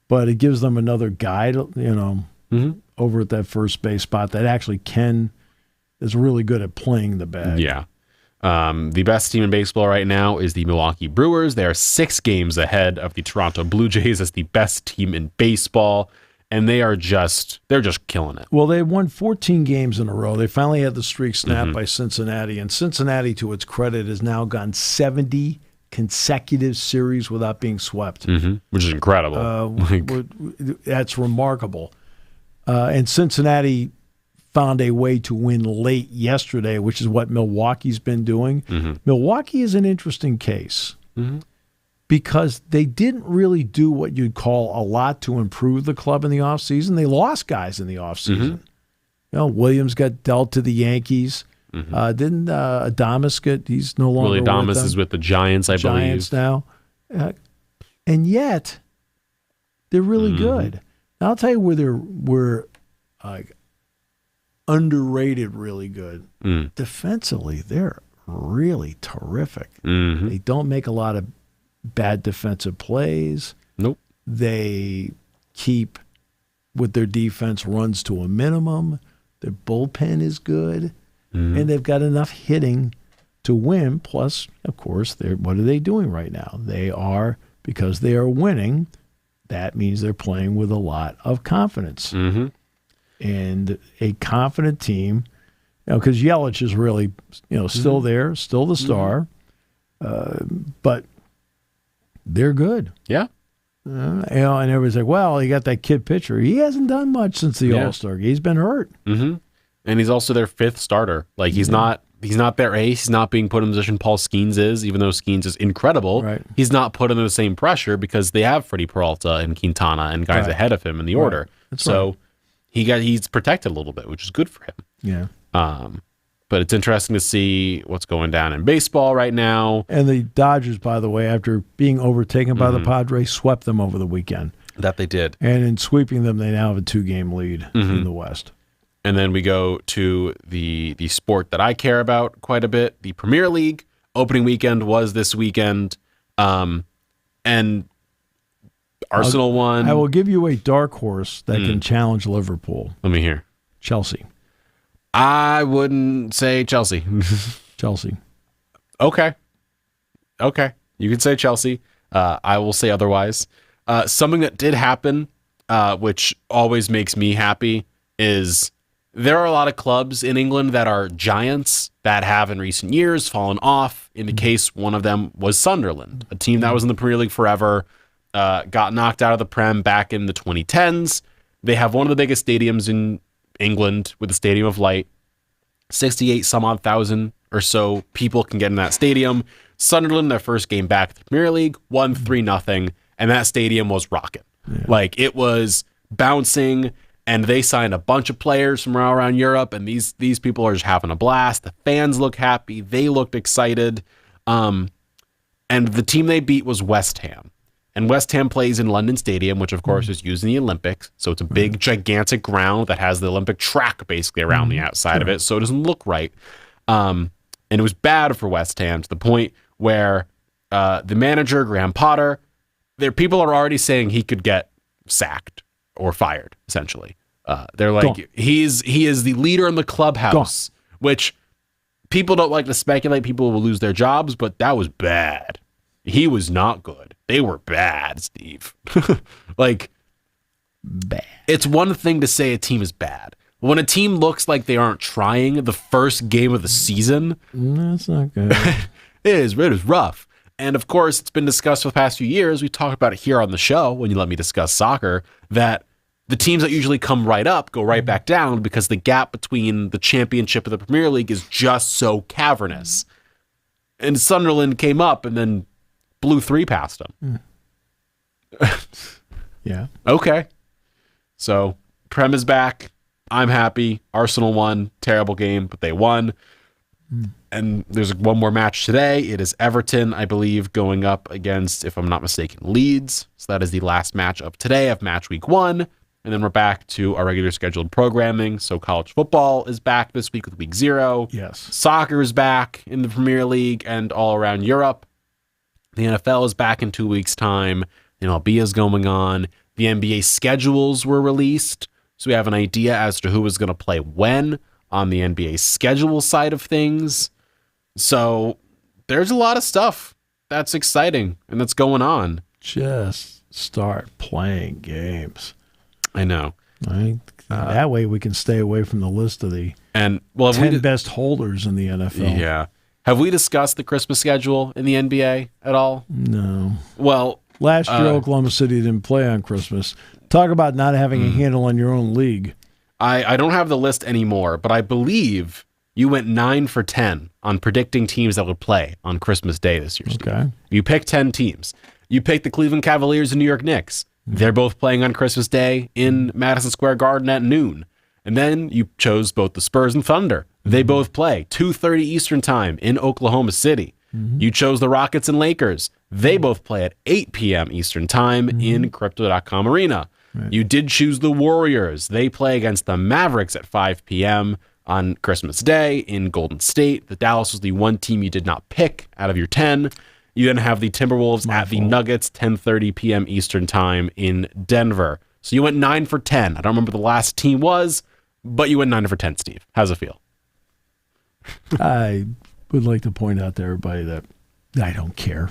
But it gives them another guy, over at that first base spot that actually is really good at playing the bag.
Yeah. The best team in baseball right now is the Milwaukee Brewers. They are 6 games ahead of the Toronto Blue Jays as the best team in baseball, and they're just killing it.
Well, they won 14 games in a row. They finally had the streak snapped by Cincinnati, and Cincinnati, to its credit, has now gone 70 consecutive series without being swept.
Which is incredible.
That's remarkable. And Cincinnati found a way to win late yesterday, which is what Milwaukee's been doing. Milwaukee is an interesting case because they didn't really do what you'd call a lot to improve the club in the offseason. They lost guys in the offseason. Williams got dealt to the Yankees. Didn't Adames he's no longer
Willie Adames
with them.
Is with the Giants, I believe.
Giants now. And yet, they're really good. Now, I'll tell you where they're underrated really good. Defensively, they're really terrific. They don't make a lot of bad defensive plays.
Nope.
They keep, with their defense, runs to a minimum. Their bullpen is good. And they've got enough hitting to win. Plus, of course, what are they doing right now? Because they are winning, that means they're playing with a lot of confidence. And a confident team, because Yelich is really, still there, still the star, but they're good.
Yeah.
And everybody's like, well, you got that kid pitcher. He hasn't done much since the All-Star game. He's been hurt.
And he's also their 5th starter. Like, he's not their ace. He's not being put in the position Paul Skeens is, even though Skeens is incredible.
Right.
He's not put under the same pressure because they have Freddie Peralta and Quintana and guys ahead of him in the order. So he's protected a little bit, which is good for him.
Yeah.
But it's interesting to see what's going down in baseball right now.
And the Dodgers, by the way, after being overtaken by the Padres, swept them over the weekend.
That they did.
And in sweeping them, they now have a 2-game lead in the West.
And then we go to the sport that I care about quite a bit, the Premier League. Opening weekend was this weekend. And Arsenal won.
I will give you a dark horse that can challenge Liverpool.
Let me hear.
Chelsea.
I wouldn't say Chelsea.
Chelsea.
Okay. You can say Chelsea. I will say otherwise. Something that did happen, which always makes me happy, is there are a lot of clubs in England that are giants that have in recent years fallen off. In the case, one of them was Sunderland, a team that was in the Premier League forever, got knocked out of the Prem back in the 2010s. They have one of the biggest stadiums in England with the Stadium of Light. 68 some odd thousand or so people can get in that stadium. Sunderland, their first game back at the Premier League, won 3-0, and that stadium was rocking. Yeah. Like, it was bouncing, and they signed a bunch of players from around Europe, and these people are just having a blast. The fans look happy. They looked excited. And the team they beat was West Ham. And West Ham plays in London Stadium, which, of course, is used in the Olympics. So it's a big, gigantic ground that has the Olympic track basically around the outside of it. So it doesn't look right. And it was bad for West Ham to the point where the manager, Graham Potter, people are already saying he could get sacked or fired, essentially. They're like, he is the leader in the clubhouse, which people don't like to speculate. People will lose their jobs, but that was bad. He was not good. They were bad, Steve. Like, bad. It's one thing to say a team is bad. When a team looks like they aren't trying the first game of the season,
that's not good.
It is rough. And of course, it's been discussed for the past few years. We talked about it here on the show when you let me discuss soccer, that the teams that usually come right up go right back down because the gap between the championship and the Premier League is just so cavernous. And Sunderland came up and then blew 3 past them.
Yeah.
Okay. So Prem is back. I'm happy. Arsenal won. Terrible game, but they won. And there's one more match today. It is Everton, I believe, going up against, if I'm not mistaken, Leeds. So that is the last match of today of match week 1. And then we're back to our regular scheduled programming. So college football is back this week with week 0.
Yes.
Soccer is back in the Premier League and all around Europe. The NFL is back in 2 weeks' time. MLB is going on. The NBA schedules were released. So we have an idea as to who is going to play when on the NBA schedule side of things. So there's a lot of stuff that's exciting and that's going on.
Just start playing games.
I know.
Right? That way we can stay away from the list of the
10
best holders in the NFL.
Yeah. Have we discussed the Christmas schedule in the NBA at all?
No.
Well,
last year Oklahoma City didn't play on Christmas. Talk about not having a handle on your own league.
I don't have the list anymore, but I believe you went 9 for 10 on predicting teams that would play on Christmas Day this year, Steve.
Okay.
You picked 10 teams. You picked the Cleveland Cavaliers and New York Knicks. They're both playing on Christmas Day in Madison Square Garden at noon. And then you chose both the Spurs and Thunder. They both play 2:30 Eastern time in Oklahoma City. You chose the Rockets and Lakers. They both play at 8 p.m. Eastern time in Crypto.com Arena. Right. You did choose the Warriors. They play against the Mavericks at 5 p.m. on Christmas Day in Golden State. The Dallas was the one team you did not pick out of your 10. You then have the Timberwolves at the Nuggets, 10:30 p.m. Eastern time in Denver. So you went 9 for 10. I don't remember the last team was, but you went 9 for 10, Steve. How's it feel?
I would like to point out to everybody that I don't care.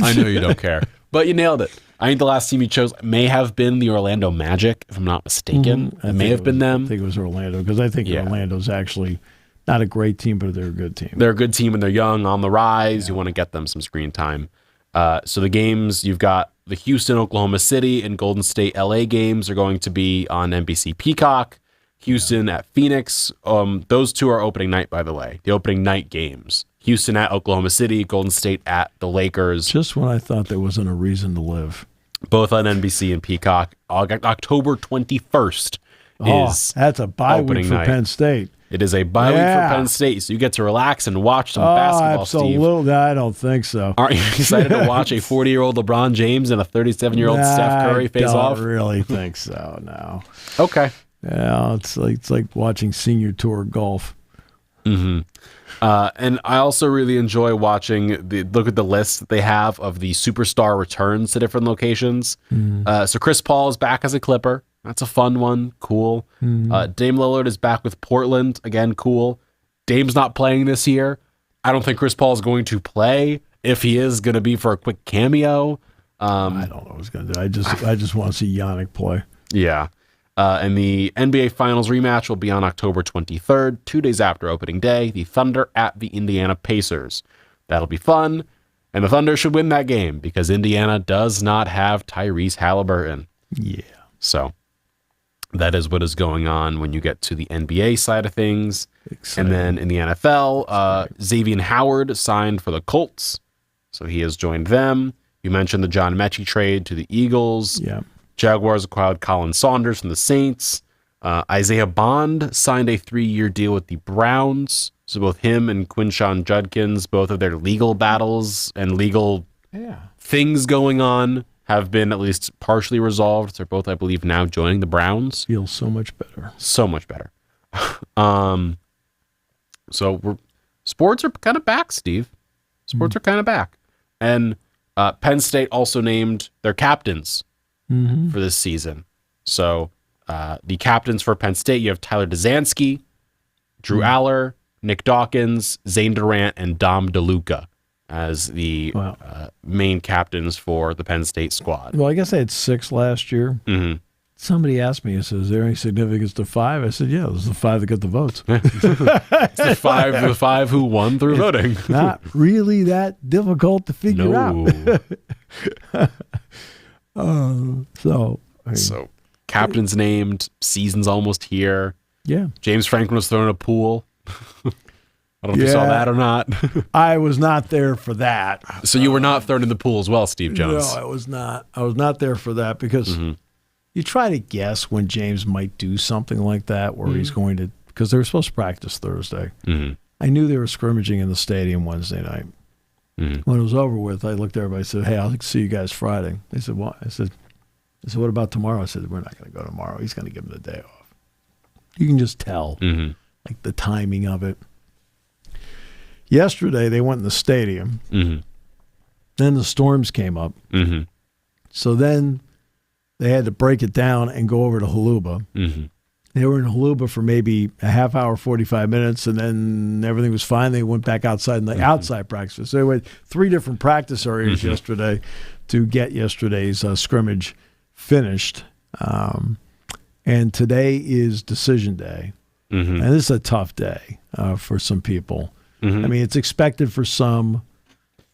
I know you don't care, but you nailed it. I think the last team you chose may have been the Orlando Magic, if I'm not mistaken. It may have been them.
I think it was Orlando, because I think Orlando's actually not a great team, but they're a good team.
They're a good team, and they're young, on the rise. You want to get them some screen time. So the games, you've got the Houston, Oklahoma City, and Golden State, LA games are going to be on NBC Peacock. Houston at Phoenix. Those two are opening night, by the way. The opening night games. Houston at Oklahoma City, Golden State at the Lakers.
Just when I thought there wasn't a reason to live.
Both on NBC and Peacock. October 21st is
that's a bye week for
night.
Penn State.
It is a bye week for Penn State, so you get to relax and watch some basketball,
absolutely.
Steve.
I don't think so.
Aren't you excited to watch a 40-year-old LeBron James and a 37-year-old Steph Curry face off?
I don't really think so, no.
Okay.
Yeah, it's like watching senior tour golf.
Mm-hmm. And I also really enjoy watching look at the list that they have of the superstar returns to different locations. So Chris Paul is back as a Clipper. That's a fun one. Cool. Dame Lillard is back with Portland. Again, cool. Dame's not playing this year. I don't think Chris Paul is going to play. If he is, going to be for a quick cameo.
I don't know what he's going to do. I just want to see Yannick play.
Yeah. And the NBA Finals rematch will be on October 23rd, 2 days after opening day. The Thunder at the Indiana Pacers. That'll be fun. And the Thunder should win that game because Indiana does not have Tyrese Halliburton.
Yeah.
So that is what is going on when you get to the NBA side of things. Exciting. And then in the NFL, Xavier Howard signed for the Colts. So he has joined them. You mentioned the John Mechie trade to the Eagles.
Yeah.
Jaguars acquired Colin Saunders from the Saints. Isaiah Bond signed a 3-year deal with the Browns. So both him and Quinshon Judkins, both of their legal battles and legal things going on have been at least partially resolved. They're both, I believe, now joining the Browns.
Feels so much better.
So much better. Sports are kind of back, Steve. Sports are kind of back. And Penn State also named their captains for this season. So the captains for Penn State, you have Tyler Dzanski, Drew Aller, Nick Dawkins, Zane Durant, and Dom DeLuca as the main captains for the Penn State squad.
Well, I guess I had 6 last year.
Mm-hmm.
Somebody asked me, is there any significance to 5? I said, yeah, it was the 5 that got the votes.
It's the five who won through voting.
Not really that difficult to figure out. So
Captain's named. Season's almost here.
Yeah.
James Franklin was thrown in a pool. I don't know if you saw that or not.
I was not there for that.
So you were not thrown in the pool as well, Steve Jones.
No, I was not. I was not there for that because you try to guess when James might do something like that where he's going to, because they were supposed to practice Thursday. I knew they were scrimmaging in the stadium Wednesday night. When it was over with, I looked at everybody and said, hey, I'll see you guys Friday. They said, what? I said, what about tomorrow? I said, we're not going to go tomorrow. He's going to give him the day off. You can just tell, like the timing of it. Yesterday, they went in the stadium. Then the storms came up. So then they had to break it down and go over to Haluba. They were in Haluba for maybe a half hour, 45 minutes, and then everything was fine. They went back outside in the outside practice. So they went 3 different practice areas yesterday to get yesterday's scrimmage finished. And today is decision day. And this is a tough day for some people. I mean, it's expected for some,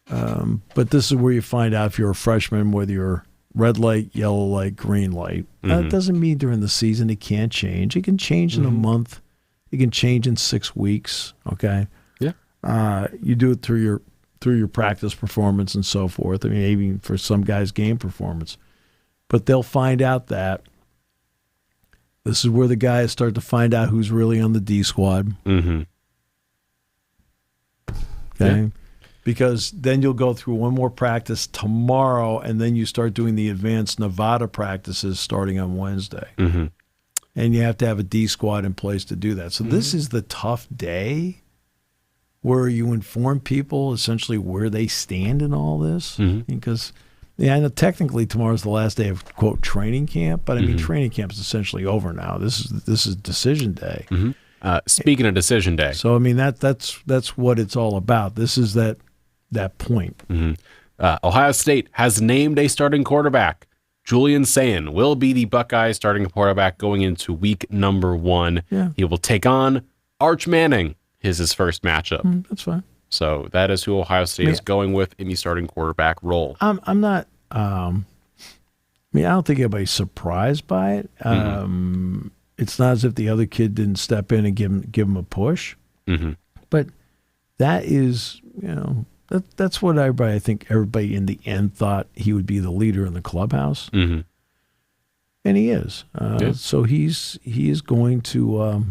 but this is where you find out if you're a freshman, whether you're red light, yellow light, green light. That doesn't mean during the season it can't change. It can change in a month. It can change in 6 weeks. Okay. Yeah. You do it through your practice performance and so forth. I mean, even for some guys, game performance. But they'll find out that this is where the guys start to find out who's really on the D squad. Okay. Yeah. Because then you'll go through one more practice tomorrow, and then you start doing the advanced Nevada practices starting on Wednesday. And you have to have a D squad in place to do that. So this is the tough day where you inform people essentially where they stand in all this. Because, I know technically tomorrow's the last day of, quote, training camp, but I mean, training camp is essentially over now. This is decision day.
Speaking of decision day.
So, I mean, that's what it's all about. This is that point.
Ohio State has named a starting quarterback. Julian Sayin will be the Buckeyes starting quarterback going into week number 1.
Yeah.
He will take on Arch Manning, his first matchup.
That's fine.
So that is who Ohio State is going with in the starting quarterback role.
I'm not. I don't think anybody's surprised by it. It's not as if the other kid didn't step in and give him a push. But that is, that's what I think everybody in the end thought he would be the leader in the clubhouse. And he is. So he is going to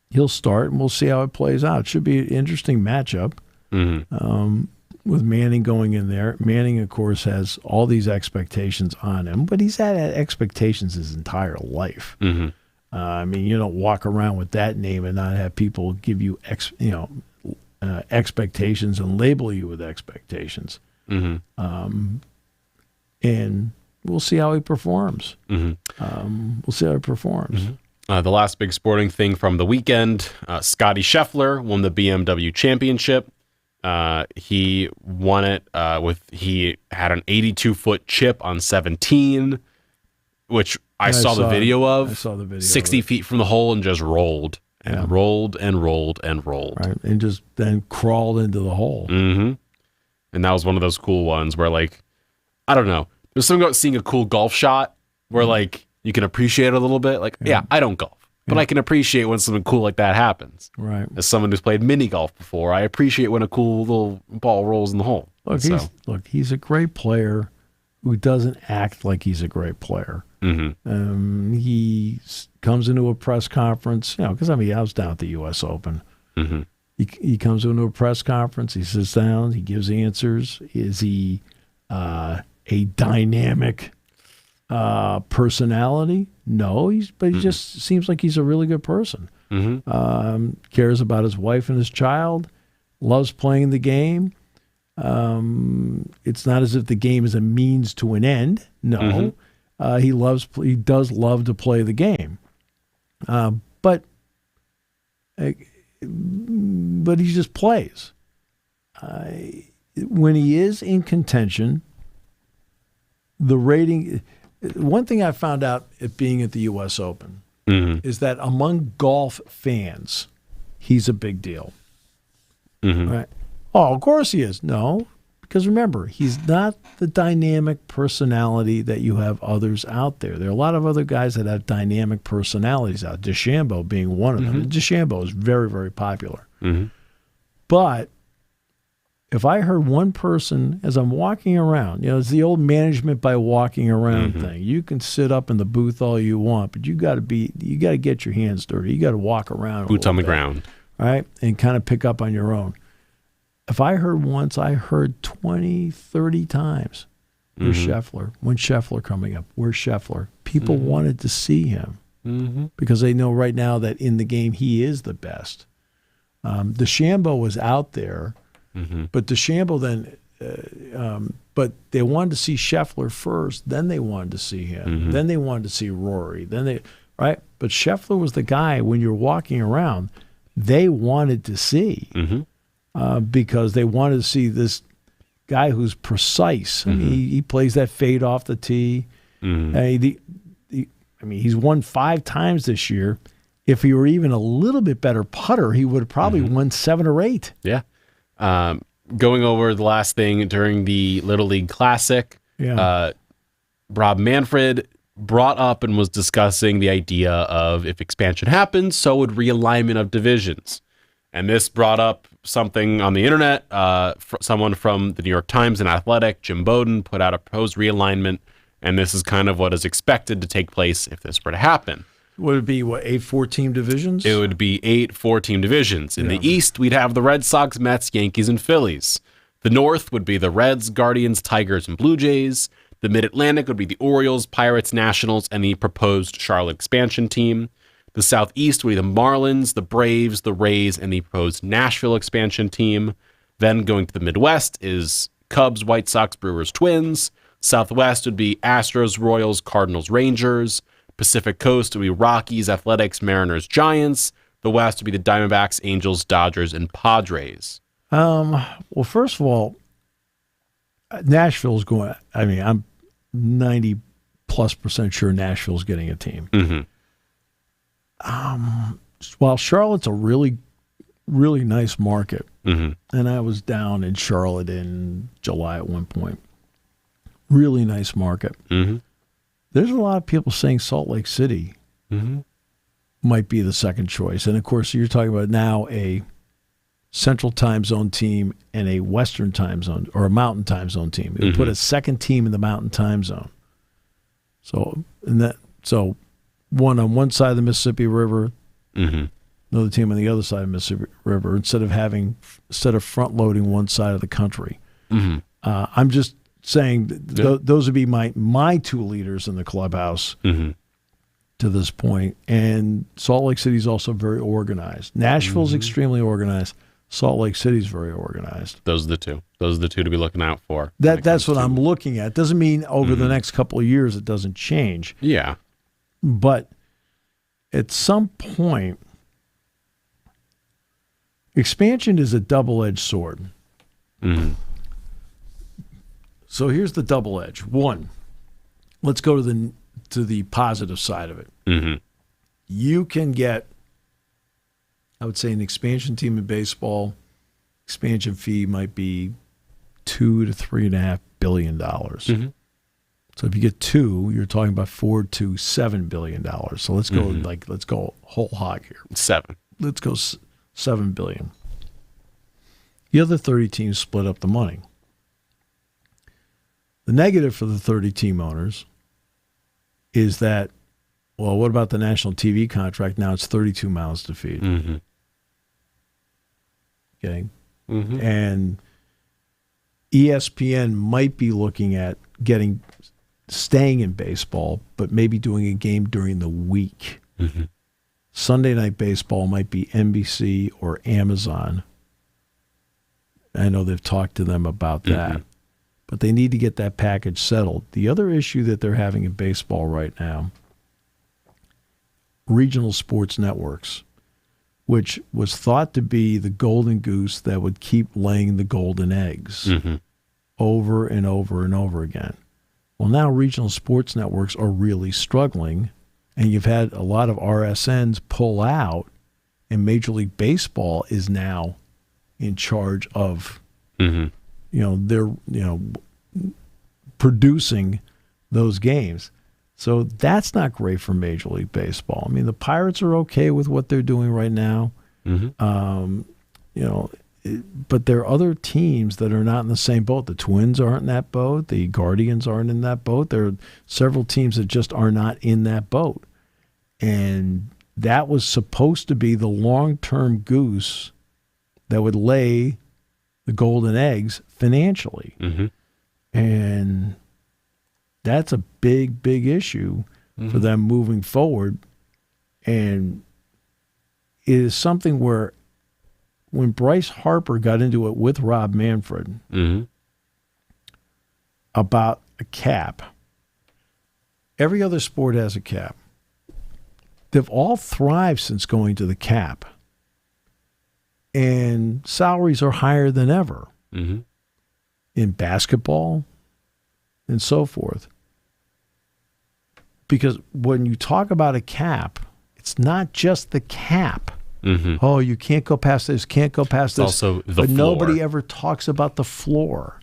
he'll start, and we'll see how it plays out. It should be an interesting matchup with Manning going in there. Manning, of course, has all these expectations on him, but he's had expectations his entire life. I mean, you don't walk around with that name and not have people give you expectations and label you with expectations. And we'll see how he performs. The
last big sporting thing from the weekend, Scotty Scheffler won the BMW Championship. He won it he had an 82-foot chip on 17, which I saw the video of.
I saw the video.
60 feet from the hole and just rolled and rolled and rolled and rolled.
Right, and just then crawled into the hole.
And that was one of those cool ones where, like, I don't know. There's something about seeing a cool golf shot where, like, you can appreciate it a little bit. Like, I don't golf. But I can appreciate when something cool like that happens. Right. As someone who's played mini golf before, I appreciate when a cool little ball rolls in the hole.
Look, he's a great player who doesn't act like he's a great player. He comes into a press conference, because I was down at the U.S. Open. He comes into a press conference, he sits down, he gives answers. Is he a dynamic personality? No, he just seems like he's a really good person. Cares about his wife and his child, loves playing the game. It's not as if the game is a means to an end. No, he does love to play the game. But he just plays. When he is in contention, the rating. One thing I found out at being at the U.S. Open is that among golf fans, he's a big deal. Right? Oh, of course he is. No, Because remember, he's not the dynamic personality that you have others out there. There are a lot of other guys that have dynamic personalities out. DeChambeau being one of them. And DeChambeau is very, very popular. But if I heard one person as I'm walking around, it's the old management by walking around thing. You can sit up in the booth all you want, but you got to get your hands dirty. You got to walk around.
Boots on the ground.
Right? And kind of pick up on your own. If I heard once, I heard 20, 30 times, where's Scheffler? When's Scheffler coming up? Where's Scheffler? People wanted to see him because they know right now that in the game he is the best. DeChambeau was out there, but DeChambeau then, but they wanted to see Scheffler first, then they wanted to see him, then they wanted to see Rory, right? But Scheffler was the guy when you're walking around, they wanted to see. Because they wanted to see this guy who's precise. I mean, he plays that fade off the tee. He's won 5 times this year. If he were even a little bit better putter, he would have probably won 7 or 8.
Yeah. Going over the last thing during the Little League Classic, Rob Manfred brought up and was discussing the idea of if expansion happens, so would realignment of divisions. And this brought up something on the internet. Someone from the New York Times and Athletic, Jim Bowden, put out a proposed realignment, and this is kind of what is expected to take place if this were to happen.
Would it be, 8 4-team divisions?
It would be 8 4-team divisions. In the East, we'd have the Red Sox, Mets, Yankees, and Phillies. The North would be the Reds, Guardians, Tigers, and Blue Jays. The Mid-Atlantic would be the Orioles, Pirates, Nationals, and the proposed Charlotte expansion team. The Southeast would be the Marlins, the Braves, the Rays, and the proposed Nashville expansion team. Then going to the Midwest is Cubs, White Sox, Brewers, Twins. Southwest would be Astros, Royals, Cardinals, Rangers. Pacific Coast would be Rockies, Athletics, Mariners, Giants. The West would be the Diamondbacks, Angels, Dodgers, and Padres.
Well, first of all, Nashville's going. I mean, I'm 90+% sure Nashville's getting a team. While Charlotte's a really, really nice market, and I was down in Charlotte in July at one point. Really nice market. There's a lot of people saying Salt Lake City might be the second choice. And, of course, you're talking about now a Central Time Zone team and a Western Time Zone or a Mountain Time Zone team. They put a second team in the Mountain Time Zone. So one on one side of the Mississippi River, another team on the other side of the Mississippi River, instead of front-loading one side of the country. I'm just saying those would be my 2 leaders in the clubhouse to this point. And Salt Lake City is also very organized. Nashville's extremely organized. Salt Lake City's very organized.
Those are the two. Those are the 2 to be looking out for.
That's what I'm looking at. Doesn't mean over the next couple of years it doesn't change.
Yeah.
But at some point, expansion is a double-edged sword. So here's the double edge. One, let's go to the positive side of it. You can get, I would say, an expansion team in baseball. Expansion fee might be $2 to $3.5 billion. So if you get 2, you're talking about $4 to $7 billion. So let's go let's go whole hog here.
7.
Let's go $7 billion. The other 30 teams split up the money. The negative for the 30 team owners is that, well, what about the national TV contract? Now it's 32 mouths to feed. Okay. And ESPN might be looking at staying in baseball, but maybe doing a game during the week. Sunday Night Baseball might be NBC or Amazon. I know they've talked to them about that. But they need to get that package settled. The other issue that they're having in baseball right now, regional sports networks, which was thought to be the golden goose that would keep laying the golden eggs over and over and over again. Well, now regional sports networks are really struggling, and you've had a lot of RSNs pull out, and Major League Baseball is now in charge of they're producing those games. So that's not great for Major League Baseball. I mean, the Pirates are okay with what they're doing right now. Mm-hmm. But there are other teams that are not in the same boat. The Twins aren't in that boat. The Guardians aren't in that boat. There are several teams that just are not in that boat. And that was supposed to be the long-term goose that would lay the golden eggs financially. Mm-hmm. And that's a big, big issue for them moving forward. And it is something where when Bryce Harper got into it with Rob Manfred about a cap, every other sport has a cap. They've all thrived since going to the cap. And salaries are higher than ever in basketball and so forth. Because when you talk about a cap, it's not just the cap. Mm-hmm. Oh, you can't go past this, can't go past this.
Also the
but
floor.
Nobody ever talks about the floor.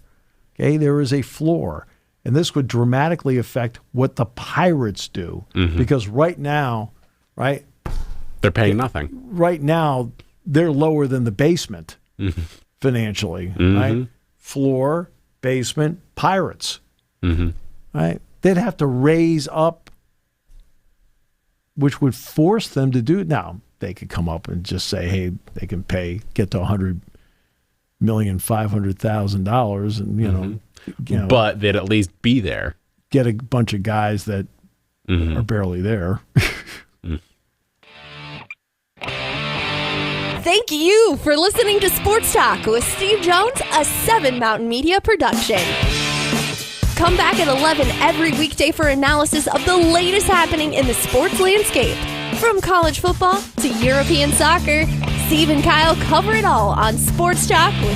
Okay, there is a floor. And this would dramatically affect what the Pirates do. Mm-hmm. Because right now, right?
They're paying nothing.
Right now, they're lower than the basement financially, right? Floor, basement, Pirates, right? They'd have to raise up, which would force them to do. Now, they could come up and just say, hey, they can get to $100,500,000 and, you know,
but they'd at least be there.
Get a bunch of guys that are barely there.
Thank you for listening to Sports Talk with Steve Jones, a 7 Mountain Media production. Come back at 11 every weekday for analysis of the latest happening in the sports landscape. From college football to European soccer, Steve and Kyle cover it all on Sports Talk with